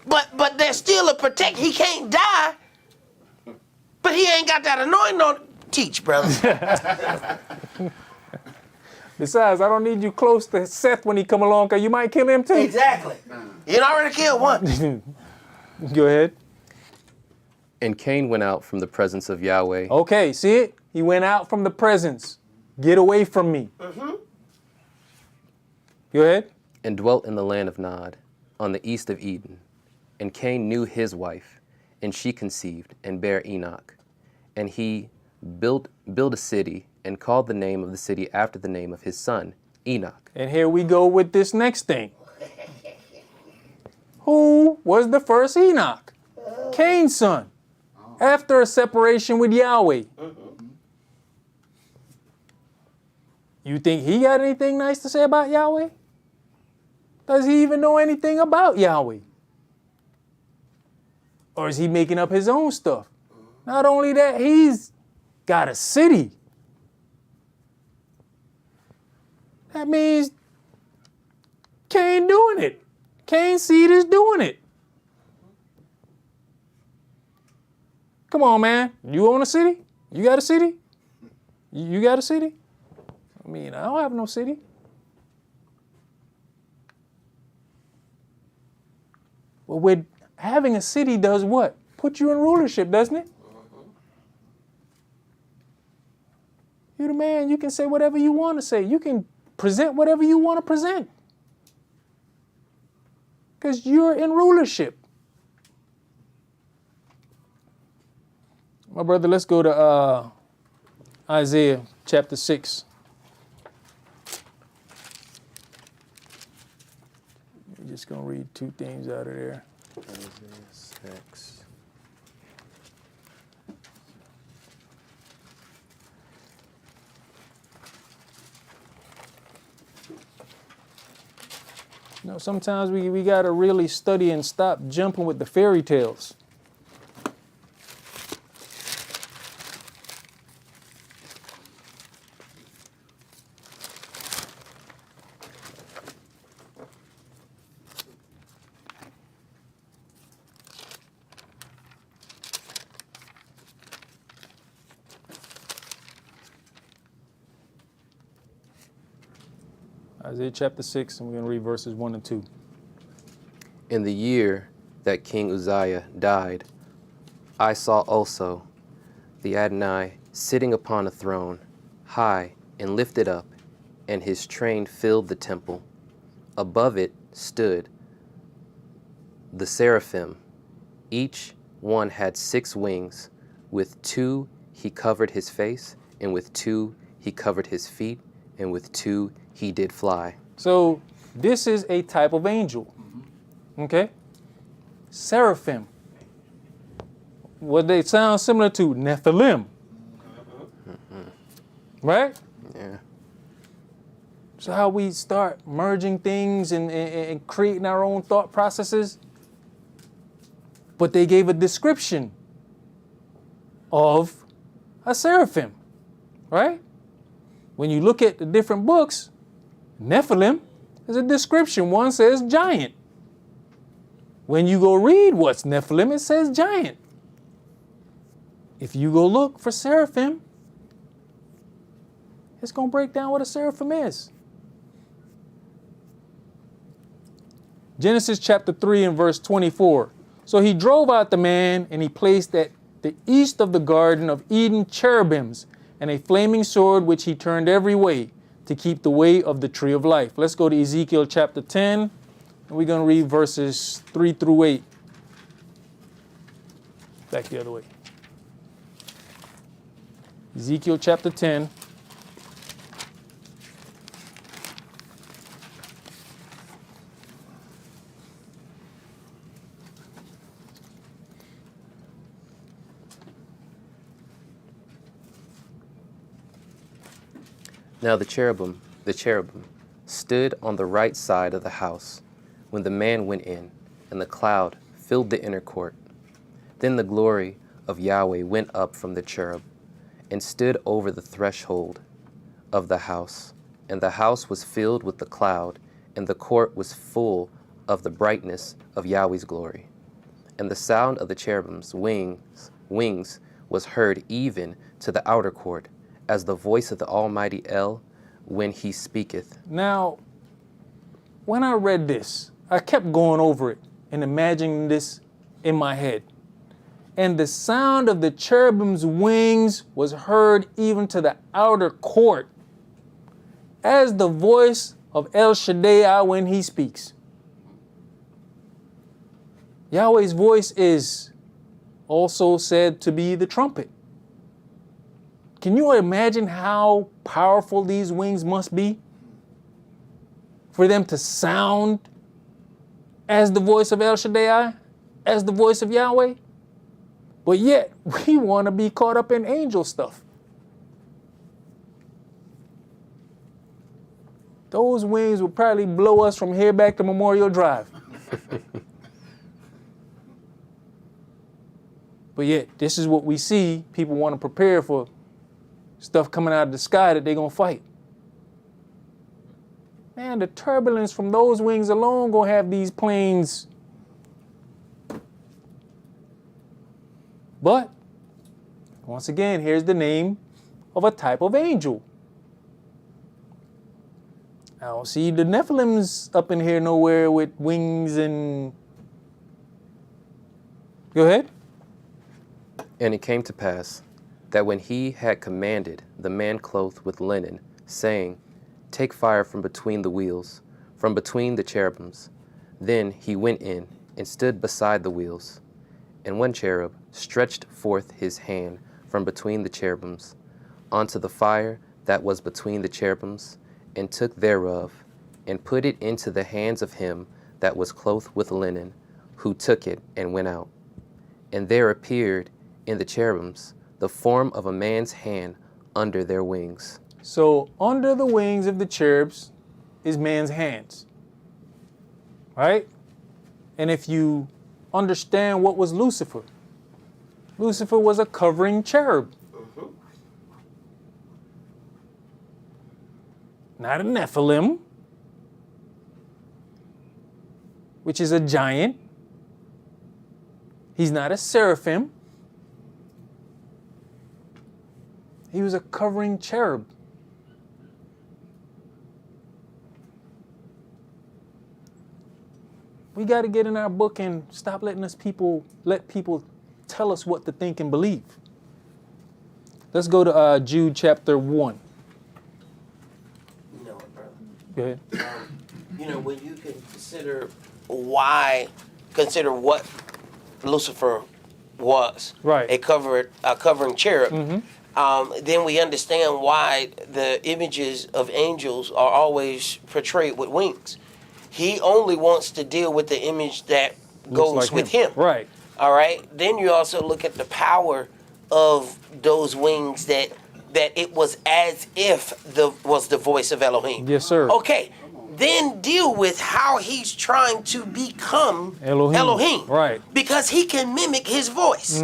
[SPEAKER 3] But there's still a protect. He can't die. But he ain't got that anointing on. Teach, brother.
[SPEAKER 1] Besides, I don't need you close to Seth when he come along, because you might kill him too.
[SPEAKER 3] Exactly. You already killed one.
[SPEAKER 1] Go ahead.
[SPEAKER 2] And Cain went out from the presence of Yahweh.
[SPEAKER 1] Okay, see it? He went out from the presence. Get away from me. Mm-hmm. Go ahead.
[SPEAKER 2] And dwelt in the land of Nod, on the east of Eden. And Cain knew his wife, and she conceived, and bare Enoch. And he built a city, and called the name of the city after the name of his son, Enoch.
[SPEAKER 1] And here we go with this next thing. Who was the first Enoch? Cain's son. After a separation with Yahweh. You think he got anything nice to say about Yahweh? Does he even know anything about Yahweh? Or is he making up his own stuff? Not only that, he's got a city. That means Cain doing it. Cain's seed is doing it. Come on, man. You own a city? You got a city? You got a city? I mean, I don't have no city. Well, with having a city does what? Put you in rulership, doesn't it? You're the man. You can say whatever you want to say. You can present whatever you want to present. Because you're in rulership. My brother, let's go to Isaiah chapter 6. I'm just going to read two things out of there.
[SPEAKER 2] Isaiah 6.
[SPEAKER 1] You know, sometimes we got to really study and stop jumping with the fairy tales. Isaiah chapter 6, and we're going to read verses 1 and 2.
[SPEAKER 2] In the year that King Uzziah died, I saw also the Adonai sitting upon a throne, high and lifted up, and his train filled the temple. Above it stood the seraphim. Each one had 6 wings. With 2 he covered his face, and with 2 he covered his feet, and with 2 he did fly.
[SPEAKER 1] So this is a type of angel. Okay? Seraphim. What they sound similar to Nephilim. Right?
[SPEAKER 2] Yeah.
[SPEAKER 1] So how we start merging things and creating our own thought processes. But they gave a description of a seraphim. Right? When you look at the different books, Nephilim is a description. One says giant. When you go read what's Nephilim, it says giant. If you go look for seraphim, it's going to break down what a seraphim is. Genesis chapter 3 and verse 24. So he drove out the man, and he placed at the east of the Garden of Eden cherubims and a flaming sword which he turned every way to keep the way of the tree of life. Let's go to Ezekiel chapter 10, and we're going to read verses 3 through 8. Back the other way. Ezekiel chapter 10.
[SPEAKER 2] Now the cherubim stood on the right side of the house when the man went in, and the cloud filled the inner court. Then the glory of Yahweh went up from the cherub and stood over the threshold of the house. And the house was filled with the cloud, and the court was full of the brightness of Yahweh's glory. And the sound of the cherubim's wings was heard even to the outer court, as the voice of the Almighty El when he speaketh.
[SPEAKER 1] Now, when I read this, I kept going over it and imagining this in my head. And the sound of the cherubim's wings was heard even to the outer court, as the voice of El Shaddai when he speaks. Yahweh's voice is also said to be the trumpet. Can you imagine how powerful these wings must be? For them to sound as the voice of El Shaddai, as the voice of Yahweh? But yet, we want to be caught up in angel stuff. Those wings would probably blow us from here back to Memorial Drive. But yet, this is what we see. People want to prepare for stuff coming out of the sky that they're going to fight. Man, the turbulence from those wings alone going to have these planes. But, once again, here's the name of a type of angel. I don't see the Nephilims up in here nowhere with wings and Go ahead.
[SPEAKER 2] And it came to pass that when he had commanded the man clothed with linen, saying, Take fire from between the wheels, from between the cherubims, then he went in and stood beside the wheels. And one cherub stretched forth his hand from between the cherubims onto the fire that was between the cherubims, and took thereof, and put it into the hands of him that was clothed with linen, who took it and went out. And there appeared in the cherubims the form of a man's hand under their wings.
[SPEAKER 1] So under the wings of the cherubs is man's hands. Right? And if you understand what was Lucifer, Lucifer was a covering cherub. Not a Nephilim, which is a giant. He's not a seraphim. He was a covering cherub. We got to get in our book and stop letting let people tell us what to think and believe. Let's go to Jude chapter 1.
[SPEAKER 3] You know what, brother?
[SPEAKER 1] Go ahead.
[SPEAKER 3] When you consider what Lucifer was,
[SPEAKER 1] Right.
[SPEAKER 3] a covering cherub, then we understand why the images of angels are always portrayed with wings. He only wants to deal with the image that goes
[SPEAKER 1] like
[SPEAKER 3] with him.
[SPEAKER 1] Right.
[SPEAKER 3] All right. Then you also look at the power of those wings, that it was as if was the voice of Elohim.
[SPEAKER 1] Yes, sir.
[SPEAKER 3] Okay. Then deal with how he's trying to become Elohim.
[SPEAKER 1] Right.
[SPEAKER 3] Because he can mimic his voice.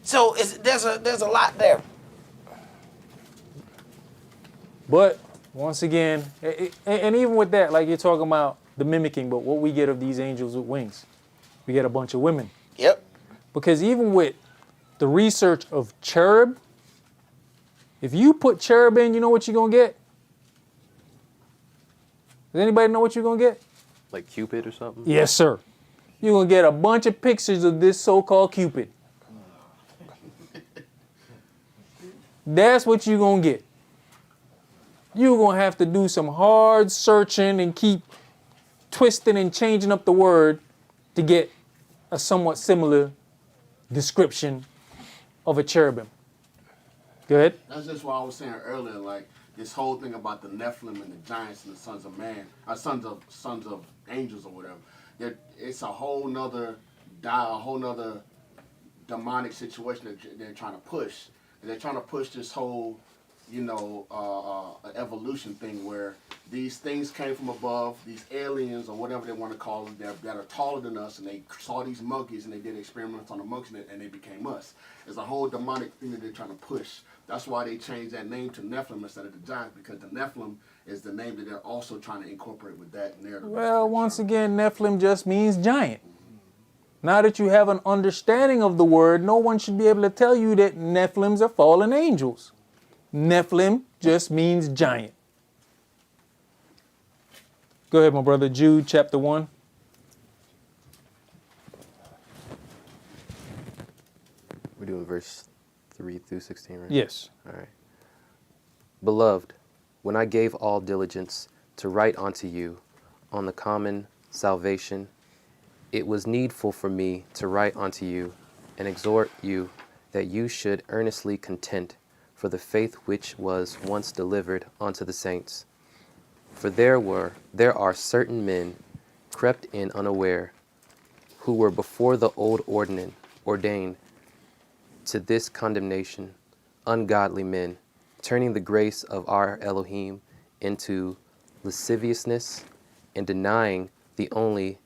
[SPEAKER 3] So there's a lot there.
[SPEAKER 1] But once again, and even with that, like you're talking about the mimicking, but what we get of these angels with wings, we get a bunch of women.
[SPEAKER 3] Yep.
[SPEAKER 1] Because even with the research of cherub, if you put cherub in, you know what you're going to get? Does anybody know what you're going to get?
[SPEAKER 2] Like Cupid or something?
[SPEAKER 1] Yes, sir. You're going to get a bunch of pictures of this so-called Cupid. That's what you're going to get. You're going to have to do some hard searching and keep twisting and changing up the word to get a somewhat similar description of a cherubim. Go ahead.
[SPEAKER 4] That's just what I was saying earlier, like this whole thing about the Nephilim and the giants and the sons of man, sons of angels or whatever. It's a whole nother demonic situation that they're trying to push. And they're trying to push this whole, evolution thing where these things came from above, these aliens or whatever they want to call them, that are taller than us, and they saw these monkeys and they did experiments on the monkeys and they became us. It's a whole demonic thing that they're trying to push. That's why they changed that name to Nephilim instead of the giants, because the Nephilim is the name that they're also trying to incorporate with that narrative.
[SPEAKER 1] Well, once again, Nephilim just means giant. Now that you have an understanding of the word, no one should be able to tell you that Nephilims are fallen angels. Nephilim just means giant. Go ahead, my brother. Jude chapter 1.
[SPEAKER 2] We're doing verse 3 through 16, right?
[SPEAKER 1] Yes.
[SPEAKER 2] All right. Beloved, when I gave all diligence to write unto you on the common salvation, it was needful for me to write unto you and exhort you that you should earnestly contend for the faith which was once delivered unto the saints. For there are certain men crept in unaware, who were before the old ordinance ordained to this condemnation, ungodly men, turning the grace of our Elohim into lasciviousness, and denying the only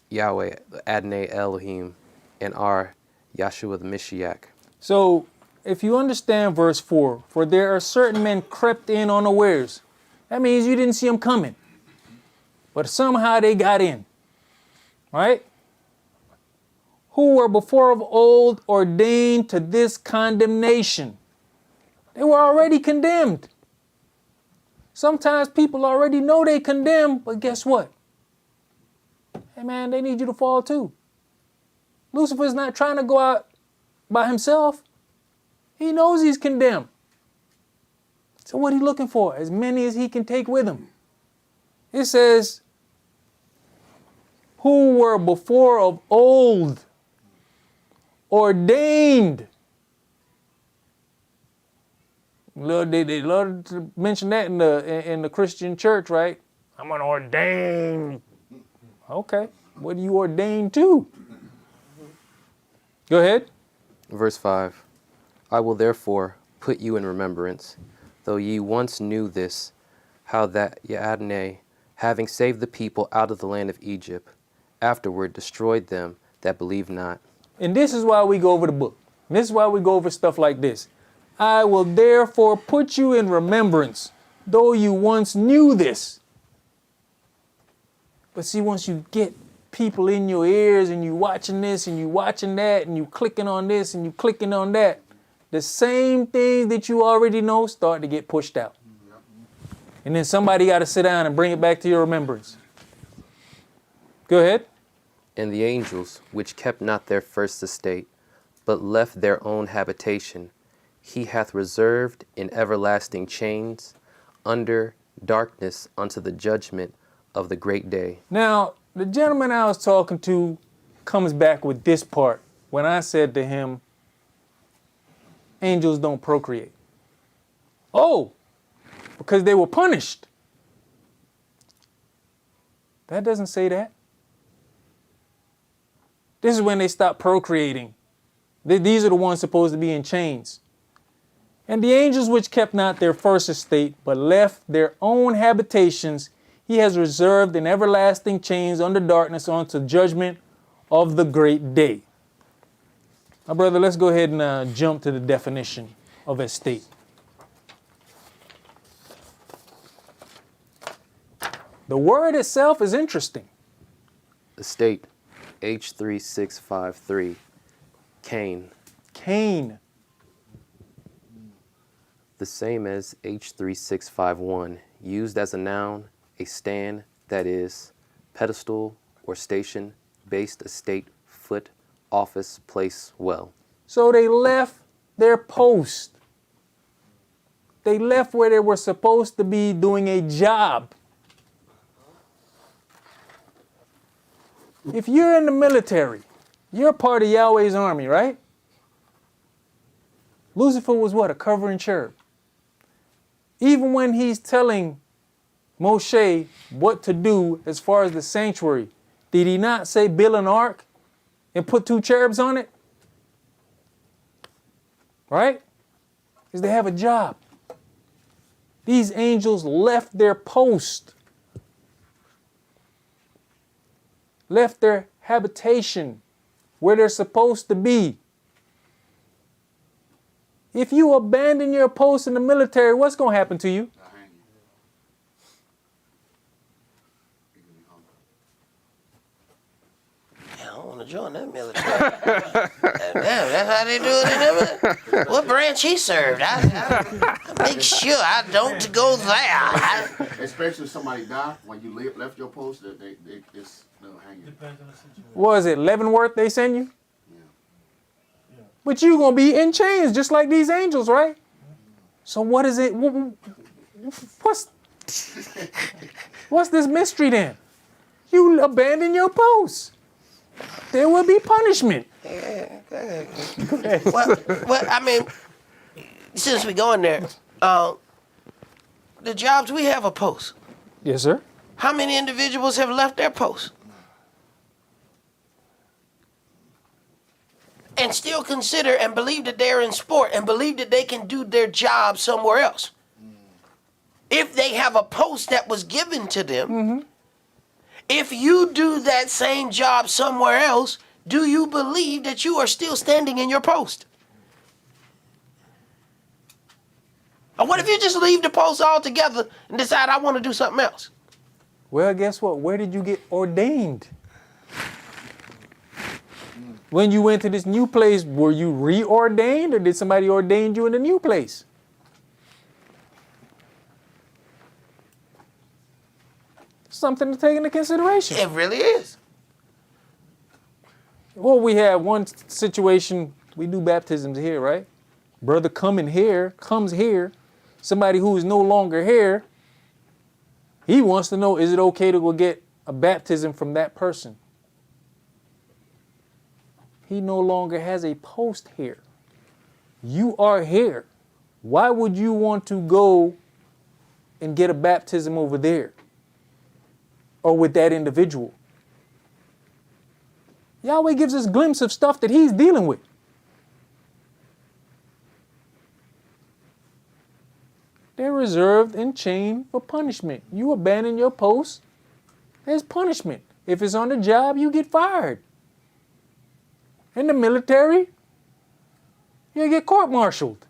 [SPEAKER 2] Yahweh, Adonai Elohim, and our Yahshua the Mashiach.
[SPEAKER 1] So, if you understand verse 4, for there are certain men crept in unawares. That means you didn't see them coming. But somehow they got in. Right? Who were before of old ordained to this condemnation. They were already condemned. Sometimes people already know they condemned, but guess what? hey man, they need you to fall too. Lucifer's not trying to go out by himself. He knows he's condemned. So what he looking for? As many as he can take with him. It says, who were before of old ordained. They love to mention that in the Christian church, right? I'm an ordained. Okay, what are you ordained to? Go ahead.
[SPEAKER 2] Verse 5. I will therefore put you in remembrance, though ye once knew this, how that Yadne, having saved the people out of the land of Egypt, afterward destroyed them that believed not.
[SPEAKER 1] And this is why we go over the book. This is why we go over stuff like this. I will therefore put you in remembrance, though you once knew this. But see, once you get people in your ears and you watching this and you watching that and you clicking on this and you clicking on that, the same things that you already know start to get pushed out. And then somebody got to sit down and bring it back to your remembrance. Go ahead.
[SPEAKER 2] And the angels, which kept not their first estate, but left their own habitation, he hath reserved in everlasting chains under darkness unto the judgment of the great day.
[SPEAKER 1] Now, the gentleman I was talking to comes back with this part when I said to him, angels don't procreate. Oh, because they were punished. That doesn't say that. This is when they stop procreating. These are the ones supposed to be in chains. And the angels which kept not their first estate, but left their own habitations, he has reserved in everlasting chains under darkness unto judgment of the great day. Now, brother, let's go ahead and jump to the definition of estate. The word itself is interesting.
[SPEAKER 2] Estate, H3653, Cain.
[SPEAKER 1] Cain.
[SPEAKER 2] The same as H3651, used as a noun, a stand, that is, pedestal or station, based estate, foot, office, place, well.
[SPEAKER 1] So they left their post. They left where they were supposed to be doing a job. If you're in the military, you're part of Yahweh's army, right? Lucifer was what? A covering cherub. Even when he's telling Moshe what to do as far as the sanctuary, did he not say build an ark and put 2 cherubs on it? Right? Because they have a job. These angels left their post, left their habitation where they're supposed to be. If you abandon your post in the military, what's going to happen to you?
[SPEAKER 3] I don't want to join that military. Damn, that's how they do it in the what branch he served. I make sure I don't go there.
[SPEAKER 4] Especially if somebody died when you left your post, they'll hang you.
[SPEAKER 1] What is it, Leavenworth they send you? But you're going to be in chains just like these angels, right? So what is it? What's this mystery then? You abandon your post. There will be punishment.
[SPEAKER 3] Well, I mean, since we go in there, the jobs we have a post.
[SPEAKER 1] Yes, sir.
[SPEAKER 3] How many individuals have left their post? And still consider and believe that they're in sport and believe that they can do their job somewhere else. If they have a post that was given to them, if you do that same job somewhere else, do you believe that you are still standing in your post? Or what if you just leave the post altogether and decide I want to do something else?
[SPEAKER 1] Well, guess what? Where did you get ordained? When you went to this new place, were you reordained or did somebody ordain you in the new place? Something to take into consideration.
[SPEAKER 3] It really is.
[SPEAKER 1] Well, we have one situation, we do baptisms here, right? Brother comes here, somebody who is no longer here, he wants to know, is it okay to go get a baptism from that person? He no longer has a post here. You are here. Why would you want to go and get a baptism over there or with that individual? Yahweh gives us a glimpse of stuff that he's dealing with. They're reserved and chained for punishment. You abandon your post, there's punishment. If it's on the job, you get fired. In the military, you get court-martialed.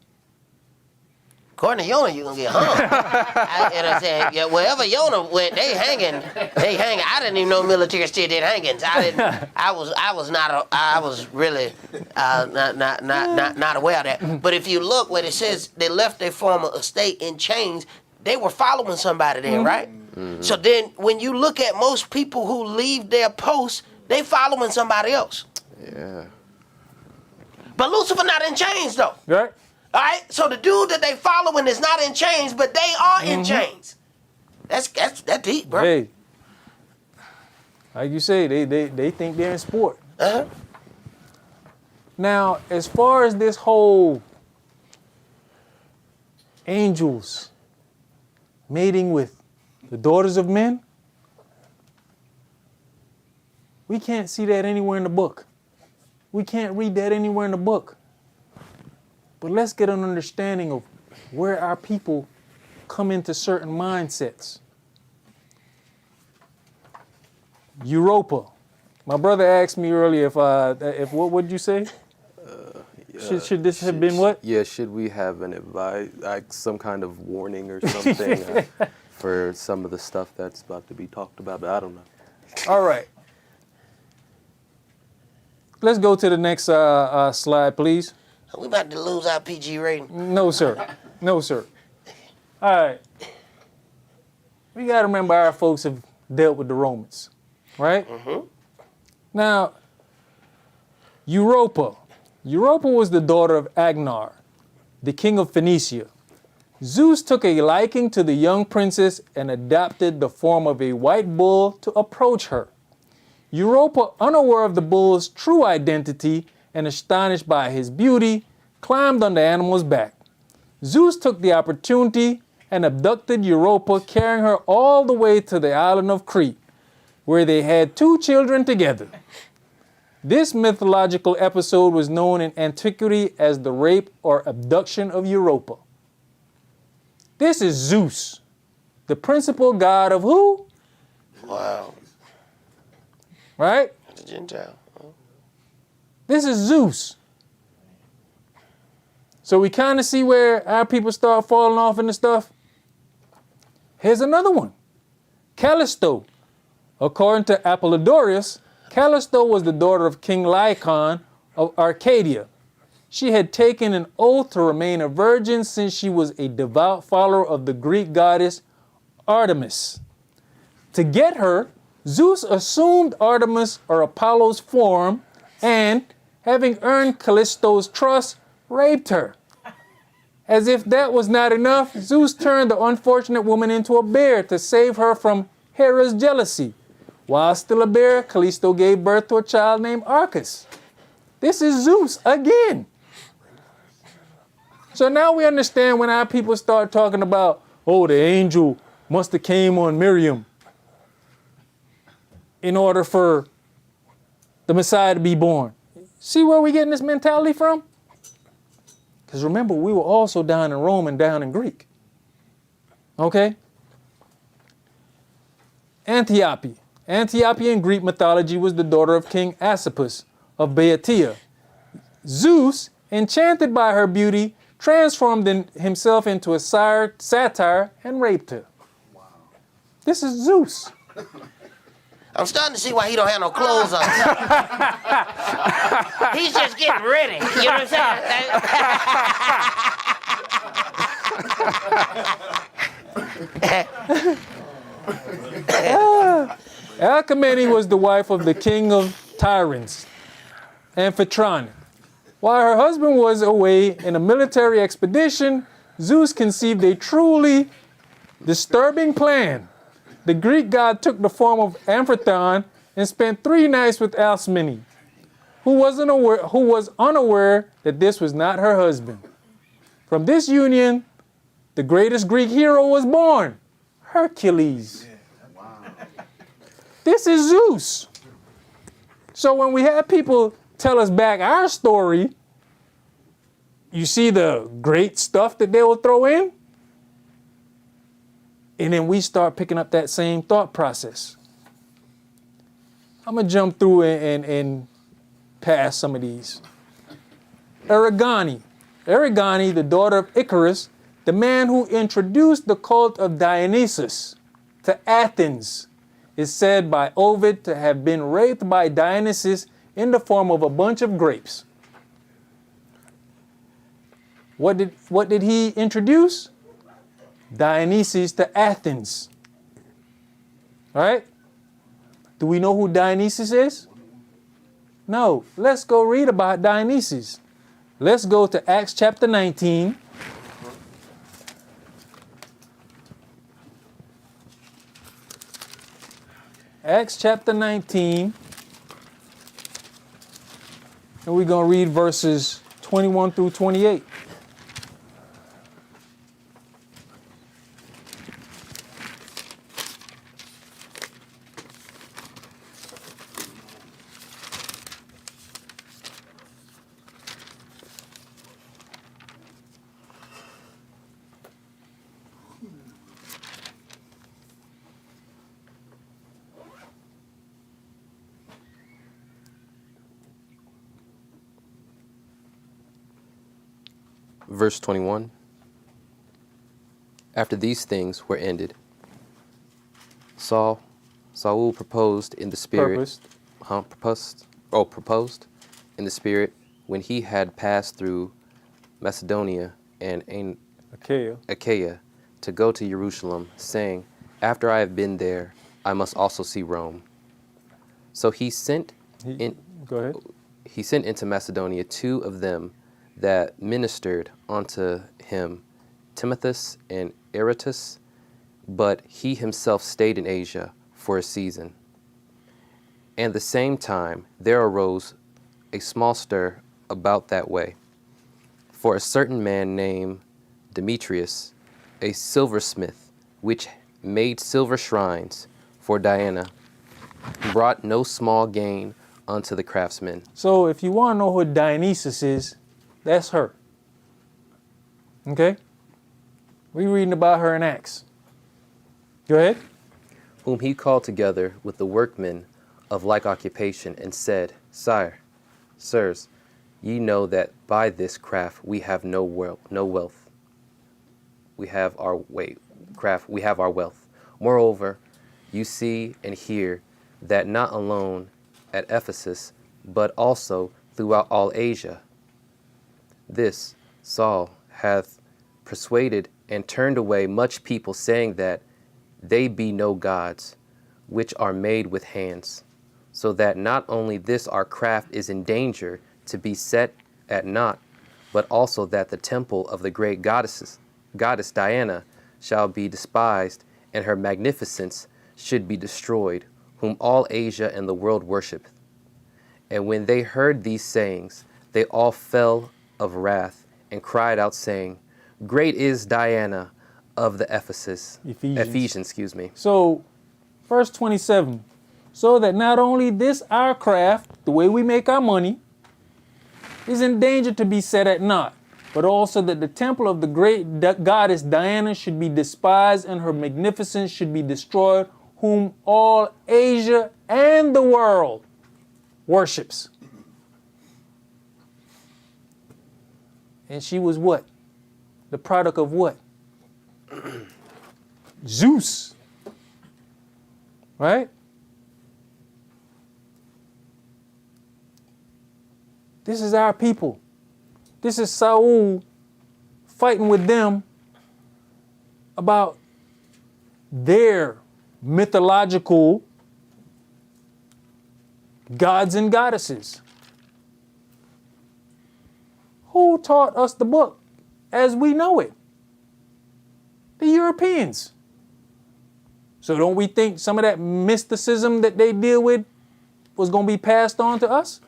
[SPEAKER 3] According to Yonah, you gonna get hung. I'm saying, yeah, wherever Yonah went, they hanging. I didn't even know military still did hangings. I was really not aware of that. But if you look where it says they left their former estate in chains, they were following somebody then, right? Mm-hmm. So then when you look at most people who leave their posts, they following somebody else.
[SPEAKER 2] Yeah.
[SPEAKER 3] But Lucifer not in chains though.
[SPEAKER 1] Right?
[SPEAKER 3] All right, so the dude that they following is not in chains, but they are in chains. That's deep, bro.
[SPEAKER 1] Hey, like you say, they think they're in sport.
[SPEAKER 3] Uh-huh.
[SPEAKER 1] Now, as far as this whole angels mating with the daughters of men, we can't see that anywhere in the book. We can't read that anywhere in the book. But let's get an understanding of where our people come into certain mindsets. Europa. My brother asked me earlier if what would you say? Should this have been what?
[SPEAKER 2] Yeah, should we have an advice, like some kind of warning or something for some of the stuff that's about to be talked about? But I don't know.
[SPEAKER 1] All right. Let's go to the next slide, please.
[SPEAKER 3] We about to lose our PG rating.
[SPEAKER 1] No, sir. No, sir. All right. We got to remember our folks have dealt with the Romans, right? Mm-hmm. Now, Europa. Europa was the daughter of Agnar, the king of Phoenicia. Zeus took a liking to the young princess and adopted the form of a white bull to approach her. Europa, unaware of the bull's true identity and astonished by his beauty, climbed on the animal's back. Zeus took the opportunity and abducted Europa, carrying her all the way to the island of Crete, where they had 2 children together. This mythological episode was known in antiquity as the rape or abduction of Europa. This is Zeus, the principal god of who?
[SPEAKER 3] Wow.
[SPEAKER 1] Right?
[SPEAKER 3] The Gentile.
[SPEAKER 1] This is Zeus. So we kind of see where our people start falling off into stuff. Here's another one. Callisto. According to Apollodorus, Callisto was the daughter of King Lycon of Arcadia. She had taken an oath to remain a virgin since she was a devout follower of the Greek goddess Artemis. To get her, Zeus assumed Artemis or Apollo's form and, having earned Callisto's trust, raped her. As if that was not enough, Zeus turned the unfortunate woman into a bear to save her from Hera's jealousy. While still a bear, Callisto gave birth to a child named Arcas. This is Zeus again. So now we understand when our people start talking about, oh, the angel must have came on Miriam in order for the Messiah to be born. See where we're getting this mentality from? Because remember, we were also down in Rome and down in Greek. Okay? Antiope. Antiope in Greek mythology was the daughter of King Asopus of Boeotia. Zeus, enchanted by her beauty, transformed himself into a satyr and raped her. Wow. This is Zeus.
[SPEAKER 3] I'm starting to see why he don't have no clothes on. He's just getting ready. You know what I'm saying?
[SPEAKER 1] Alcmene was the wife of the king of Tyrants. Amphitryon. While her husband was away in a military expedition, Zeus conceived a truly disturbing plan. The Greek god took the form of Amphitryon and spent 3 nights with Alcmene, who was unaware that this was not her husband. From this union, the greatest Greek hero was born, Hercules. This is Zeus. So when we have people tell us back our story, you see the great stuff that they will throw in, and then we start picking up that same thought process. I'm going to jump through and pass some of these. Aragani, the daughter of Icarus, the man who introduced the cult of Dionysus to Athens, is said by Ovid to have been raped by Dionysus in the form of a bunch of grapes. What did he introduce? Dionysus to Athens. All right? Do we know who Dionysus is? No. Let's go read about Dionysus. Let's go to Acts chapter 19. Acts chapter 19. And we're going to read verses 21 through 28.
[SPEAKER 2] Verse 21. After these things were ended, Saul proposed in the spirit. Proposed in the spirit when he had passed through Macedonia and Achaia to go to Jerusalem, saying, after I have been there, I must also see Rome. So he sent into Macedonia 2 of them that ministered unto him, Timotheus and Aretas, but he himself stayed in Asia for a season. And the same time there arose a small stir about that way. For a certain man named Demetrius, a silversmith, which made silver shrines for Diana, brought no small gain unto the craftsmen.
[SPEAKER 1] So if you want to know who Dionysus is, that's her. Okay? We're reading about her in Acts. Go ahead.
[SPEAKER 2] Whom he called together with the workmen of like occupation, and said, Sire, sirs, ye know that by this craft we have no wealth. We have our wealth. Moreover, you see and hear that not alone at Ephesus, but also throughout all Asia, this Saul hath persuaded and turned away much people, saying that they be no gods, which are made with hands, so that not only this our craft is in danger to be set at naught, but also that the temple of the great goddess Diana shall be despised, and her magnificence should be destroyed, whom all Asia and the world worshipeth. And when they heard these sayings, they all fell of wrath, and cried out, saying, Great is Diana of the Ephesians.
[SPEAKER 1] So, verse 27, so that not only this our craft, the way we make our money, is in danger to be set at naught, but also that the temple of the great goddess Diana should be despised, and her magnificence should be destroyed, whom all Asia and the world worships. And she was what? The product of what? Zeus. Right? This is our people. This is Saul fighting with them about their mythological gods and goddesses. Who taught us the book as we know it? The Europeans. So don't we think some of that mysticism that they deal with was going to be passed on to us?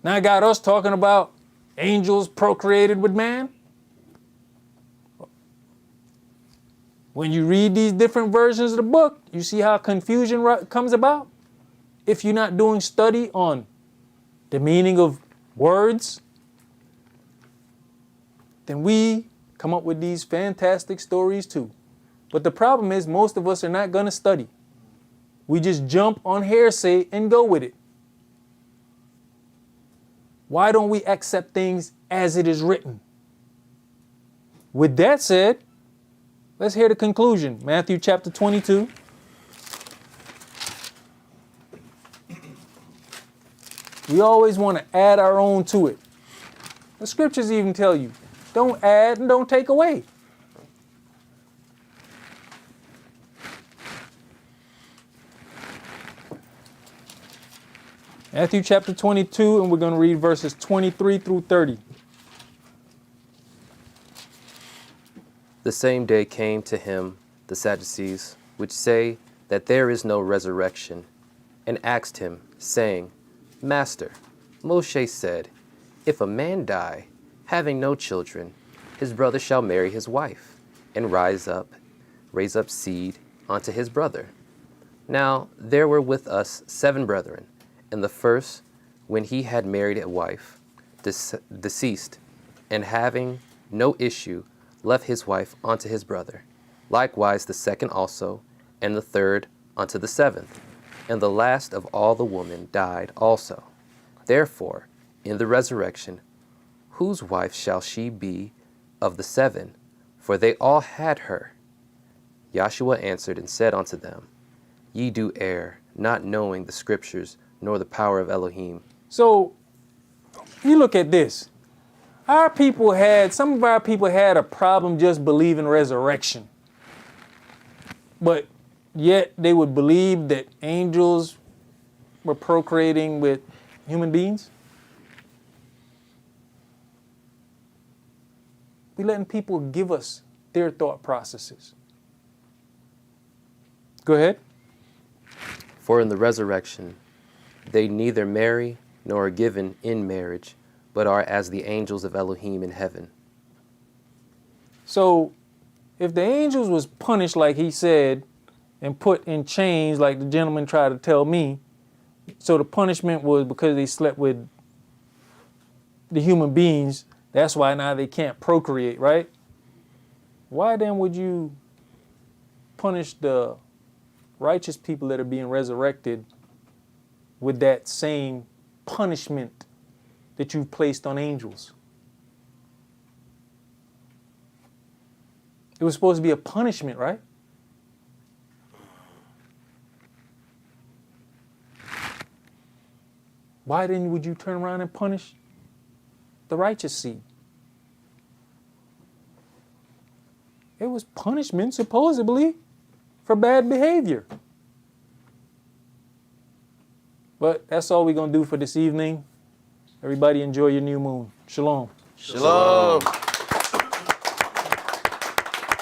[SPEAKER 1] Now I got us talking about angels procreated with man. When you read these different versions of the book, you see how confusion comes about? If you're not doing study on the meaning of words, then we come up with these fantastic stories too. But the problem is most of us are not going to study. We just jump on hearsay and go with it. Why don't we accept things as it is written? With that said, let's hear the conclusion. Matthew chapter 22. We always want to add our own to it. The scriptures even tell you, don't add and don't take away. Matthew chapter 22, and we're going to read verses 23 through 30.
[SPEAKER 2] The same day came to him the Sadducees, which say that there is no resurrection, and asked him, saying, Master, Moshe said, if a man die, having no children, his brother shall marry his wife, and raise up seed unto his brother. Now there were with us 7 brethren, and the first, when he had married a wife, deceased, and having no issue, left his wife unto his brother. Likewise the second also, and the third unto the 7th. And the last of all the women died also. Therefore, in the resurrection, whose wife shall she be of the 7? For they all had her. Yahshua answered and said unto them, Ye do err, not knowing the scriptures, nor the power of Elohim.
[SPEAKER 1] So, you look at this. Some of our people had a problem just believing resurrection. But yet they would believe that angels were procreating with human beings. We're letting people give us their thought processes. Go ahead.
[SPEAKER 2] For in the resurrection, they neither marry nor are given in marriage, but are as the angels of Elohim in heaven.
[SPEAKER 1] So, if the angels was punished like he said, and put in chains like the gentleman tried to tell me, so the punishment was because they slept with the human beings, that's why now they can't procreate, right? Why then would you punish the righteous people that are being resurrected with that same punishment that you've placed on angels? It was supposed to be a punishment, right? Why then would you turn around and punish the righteous seed? It was punishment, supposedly, for bad behavior. But that's all we're going to do for this evening. Everybody enjoy your new moon. Shalom.
[SPEAKER 3] Shalom.